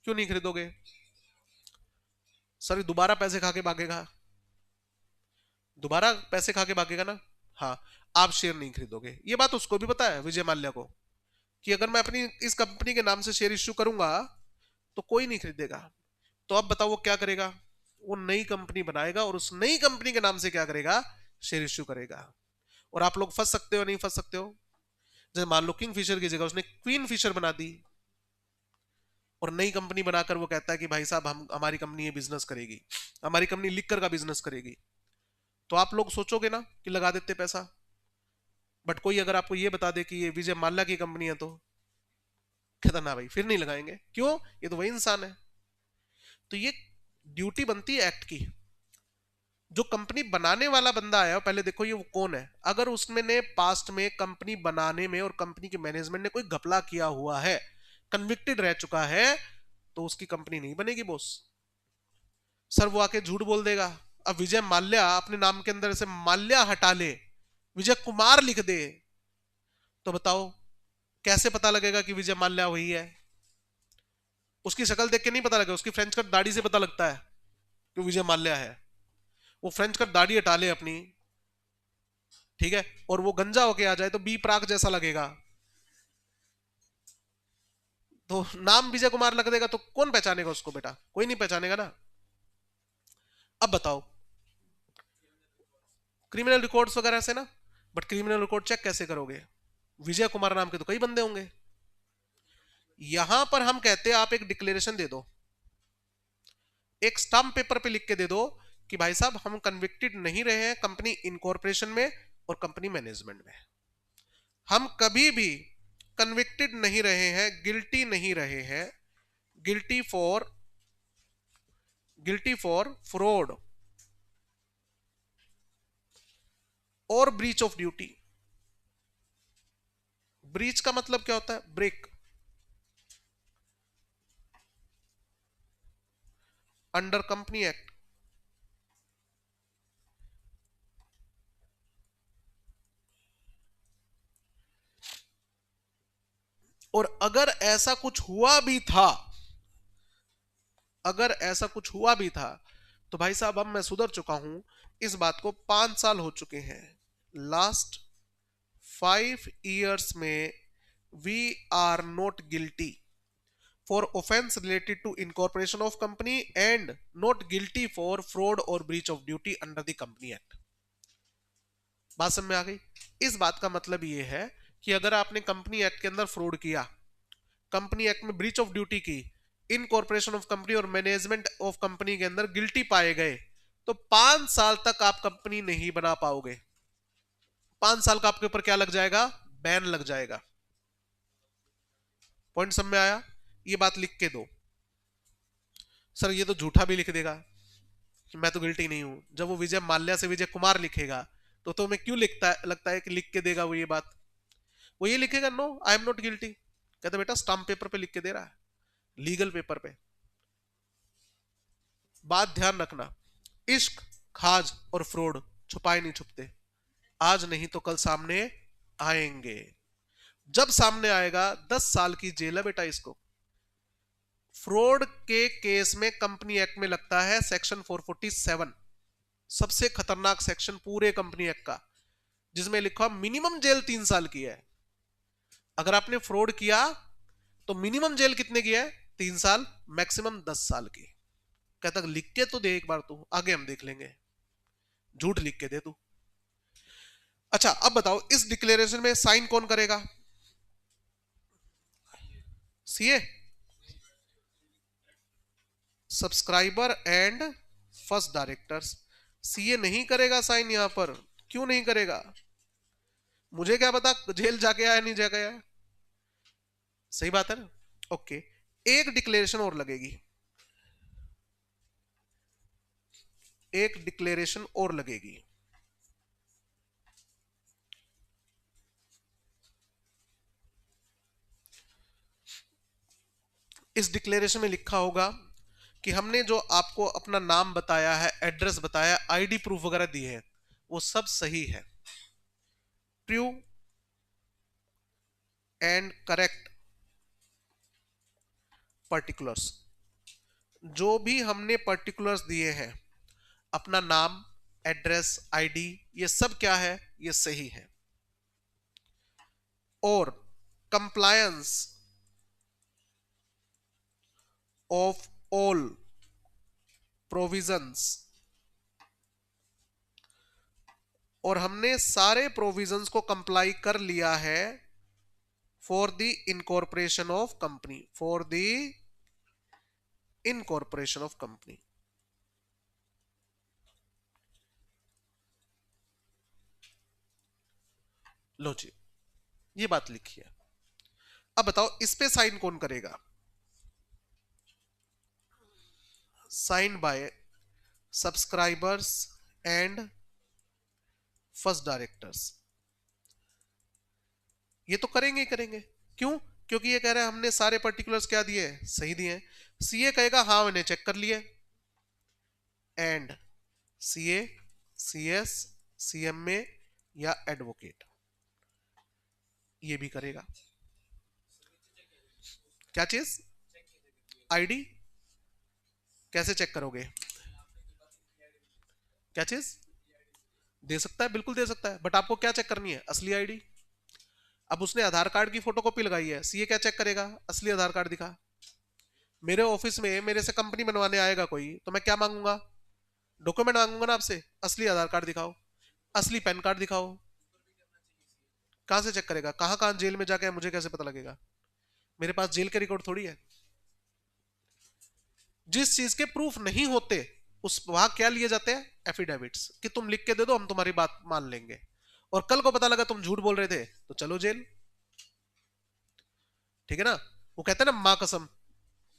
क्यों नहीं खरीदोगे? सर दोबारा पैसे खा के भागेगा, दोबारा पैसे खा के भागेगा ना। हाँ, आप शेयर नहीं खरीदोगे। ये बात उसको भी पता है, विजय माल्या को, कि अगर मैं अपनी इस कंपनी के नाम से शेयर इश्यू करूंगा तो कोई नहीं खरीदेगा। तो अब बताओ वो क्या करेगा? वो नई कंपनी बनाएगा और उस नई कंपनी के नाम से क्या करेगा? शेयर इश्यू करेगा। और आप लोग फंस सकते हो, नहीं फंस सकते हो? जैसे मान लो किंग फिशर की जगह उसने क्वीन फिशर बना दी और नई कंपनी बनाकर वो कहता है कि भाई साहब हम हमारी कंपनी ये बिजनेस करेगी, हमारी कंपनी लिकर का बिजनेस करेगी। तो आप लोग सोचोगे ना कि लगा देते पैसा। बट कोई अगर आपको ये बता दे कि ये विजय माल्या की कंपनी है तो कहता ना भाई, फिर नहीं लगाएंगे। क्यों? ये तो वही इंसान है। तो ये ड्यूटी बनती है एक्ट की। जो कंपनी बनाने वाला बंदा है पहले देखो ये वो कौन है। अगर उसमें ने पास्ट में कंपनी बनाने में और कंपनी के मैनेजमेंट ने कोई घपला किया हुआ है, कन्विक्टेड रह चुका है, तो उसकी कंपनी नहीं बनेगी बॉस। सर वो आके झूठ बोल देगा। अब विजय माल्या अपने नाम के अंदर से माल्या हटा ले, विजय कुमार लिख दे, तो बताओ कैसे पता लगेगा कि विजय माल्या वही है? उसकी शक्ल देख के नहीं पता लगेगा, उसकी फ्रेंच कट दाढ़ी से पता लगता है कि विजय माल्या है। वो फ्रेंच कट दाढ़ी हटा ले अपनी, ठीक है, और वो गंजा होके आ जाए तो बी प्राक जैसा लगेगा, तो नाम विजय कुमार लग देगा तो कौन पहचानेगा उसको? बेटा कोई नहीं पहचानेगा ना। अब बताओ क्रिमिनल रिकॉर्ड्स वगैरह से ना, बट क्रिमिनल रिकॉर्ड चेक कैसे करोगे? विजय कुमार नाम के तो कई बंदे होंगे। यहां पर हम कहते हैं आप एक डिक्लेरेशन दे दो, एक स्टाम्प पेपर पे लिख के दे दो कि भाई साहब हम कन्विक्टेड नहीं रहे हैं कंपनी इनकॉर्पोरेशन में और कंपनी मैनेजमेंट में, हम कभी भी कन्विक्टेड नहीं रहे हैं, गिल्टी नहीं रहे हैं, गिल्टी फॉर फ्रॉड और ब्रीच ऑफ ड्यूटी। ब्रीच का मतलब क्या होता है? Break, under company act. और अगर ऐसा कुछ हुआ भी था, अगर ऐसा कुछ हुआ भी था तो भाई साहब अब मैं सुधर चुका हूं। इस बात को 5 साल हो चुके हैं, लास्ट 5 years में we are not guilty for offence related to incorporation of company and not guilty for fraud और breach of duty under the company act. बात समझ में आ गई? इस बात का मतलब यह है कि अगर आपने कंपनी एक्ट के अंदर फ्रॉड किया, कंपनी एक्ट में ब्रीच ऑफ ड्यूटी की, इनकॉर्पोरेशन ऑफ कंपनी और मैनेजमेंट ऑफ कंपनी के अंदर गिल्टी पाए गए तो 5 साल तक आप कंपनी नहीं बना पाओगे। 5 साल का आपके ऊपर क्या लग जाएगा? बैन लग जाएगा। पॉइंट समझ में आया? ये बात लिख के दो। सर ये तो झूठा भी लिख देगा कि मैं तो गिल्टी नहीं हूं। जब वो विजय माल्या से विजय कुमार लिखेगा तो तुम्हें क्यों लगता है कि लिख के देगा वो ये बात? वो ये लिखेगा no I am not guilty. कहते बेटा स्टाम्प पेपर पे लिख के दे रहा है, लीगल पेपर पे। बात ध्यान रखना, इश्क, खाज और फ्रॉड छुपाए नहीं छुपते। आज नहीं तो कल सामने आएंगे। जब सामने आएगा 10 साल की जेल है बेटा इसको। फ्रॉड के केस में कंपनी एक्ट में लगता है सेक्शन 447, सबसे खतरनाक सेक्शन पूरे कंपनी एक्ट का, जिसमें लिखा मिनिमम जेल 3 साल की है। अगर आपने फ्रॉड किया तो मिनिमम जेल कितने की है? 3 साल, मैक्सिमम 10 साल की। कहता लिख के तो दे एक बार, तू आगे हम देख लेंगे। झूठ लिख के दे तू। अच्छा अब बताओ इस डिक्लेरेशन में साइन कौन करेगा? CA, subscriber and first directors. CA नहीं करेगा साइन यहां पर। क्यों नहीं करेगा? मुझे क्या पता जेल जाके आया नहीं जाके आया। सही बात है ना? ओके, एक डिक्लेरेशन और लगेगी, एक डिक्लेरेशन और लगेगी। इस डिक्लेरेशन में लिखा होगा कि हमने जो आपको अपना नाम बताया है, एड्रेस बताया, आईडी प्रूफ वगैरह दिए हैं, वो सब सही है। ट्रू एंड करेक्ट पर्टिकुलर्स, जो भी हमने पर्टिकुलर्स दिए हैं, अपना नाम, एड्रेस, आईडी, ये सब क्या है? ये सही है। और कंप्लायंस ऑफ ऑल प्रोविजंस, और हमने सारे प्रोविजंस को कंप्लाई कर लिया है for the incorporation of company, for the incorporation of company. लो जी, ये बात लिखी है। अब बताओ इस पे साइन कौन करेगा? Sign by subscribers and first directors. ये तो करेंगे ही करेंगे। क्यों? क्योंकि ये कह रहे हैं हमने सारे पर्टिकुलर्स क्या दिए? सही दिए। सीए कहेगा हाँ मैंने चेक कर लिए। एंड सीए, सीएस, सीएमए या एडवोकेट, ये भी करेगा। क्या चीज? आईडी कैसे चेक करोगे? क्या चीज? दे सकता है, बिल्कुल दे सकता है, बट आपको क्या चेक करनी है? असली आईडी। अब उसने आधार कार्ड की फोटोकॉपी लगाई है, सीए क्या चेक करेगा? असली आधार कार्ड दिखा। मेरे ऑफिस में मेरे से कंपनी बनवाने आएगा कोई तो मैं क्या मांगूंगा? डॉक्यूमेंट मांगूंगा ना आपसे, असली आधार कार्ड दिखाओ, असली पैन कार्ड दिखाओ। कहां से चेक करेगा? कहां कहां जेल में जाके मुझे कैसे पता लगेगा? मेरे पास जेल के रिकॉर्ड थोड़ी है। जिस चीज के प्रूफ नहीं होते उस वहां क्या लिए जाते हैं? एफिडेविट्स, कि तुम लिख के दे दो हम तुम्हारी बात मान लेंगे, और कल को पता लगा तुम झूठ बोल रहे थे तो चलो जेल। ठीक है ना? वो कहते हैं ना मां कसम,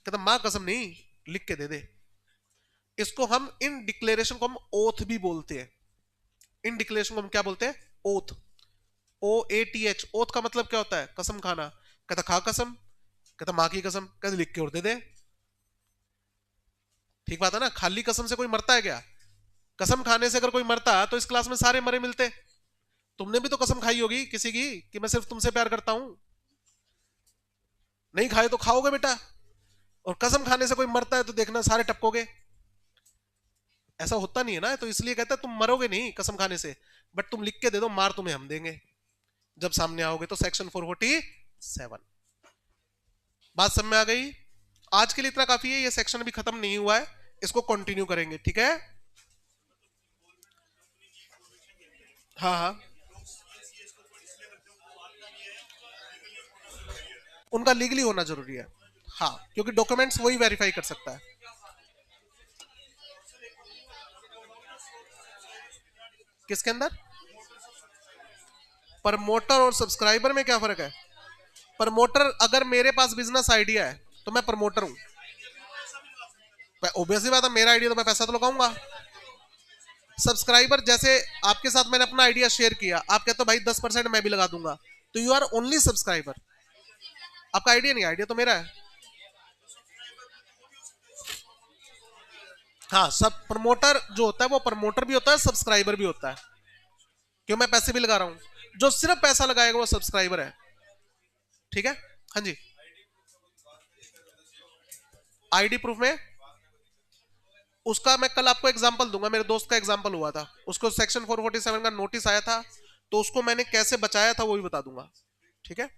कहता मां कसम नहीं, लिख के दे दे। इसको हम इन डिक्लेरेशन को हम ओथ भी बोलते हैं। इन डिक्लेरेशन को हम क्या बोलते हैं? Oath. O A T H. Oath का मतलब क्या होता है? कसम खाना। कहता खा कसम, कहता मां की कसम, कहते लिख के और दे दे। ठीक बात है ना? खाली कसम से कोई मरता है क्या? कसम खाने से अगर कोई मरता तो इस क्लास में सारे मरे मिलते। तुमने भी तो कसम खाई होगी किसी की कि मैं सिर्फ तुमसे प्यार करता हूं। नहीं खाए तो खाओगे बेटा। और कसम खाने से कोई मरता है तो देखना सारे टपकोगे। ऐसा होता नहीं है ना, तो इसलिए कहता है तुम मरोगे नहीं कसम खाने से, बट तुम लिख के दे दो, मार तुम्हें हम देंगे जब सामने आओगे। तो सेक्शन 447। बात समझ में आ गई? आज के लिए इतना काफी है, ये सेक्शन अभी खत्म नहीं हुआ है, इसको कंटिन्यू करेंगे। ठीक है? हाँ हाँ, उनका लीगली होना जरूरी है। हाँ, क्योंकि डॉक्यूमेंट्स वही वेरीफाई कर सकता है। किसके अंदर? प्रमोटर और सब्सक्राइबर में क्या फर्क है? प्रमोटर, अगर मेरे पास बिजनेस आइडिया है तो मैं प्रमोटर हूं। ऑब्वियसली बात है, मेरा आइडिया तो मैं पैसा तो लगाऊंगा। सब्सक्राइबर, जैसे आपके साथ मैंने अपना आइडिया शेयर किया, आप कहते हो भाई 10% मैं भी लगा दूंगा, तो यू आर ओनली सब्सक्राइबर। आपका आइडिया नहीं, आइडिया तो मेरा है। हाँ, सब प्रमोटर जो होता है वो प्रमोटर भी होता है, सब्सक्राइबर भी होता है, क्यों? मैं पैसे भी लगा रहा हूं। जो सिर्फ पैसा लगाएगा वो सब्सक्राइबर है। ठीक है। हाँ जी। आईडी प्रूफ में उसका मैं कल आपको एग्जांपल दूंगा। मेरे दोस्त का एग्जांपल हुआ था, उसको सेक्शन 447 का नोटिस आया था, तो उसको मैंने कैसे बचाया था वो भी बता दूंगा। ठीक है।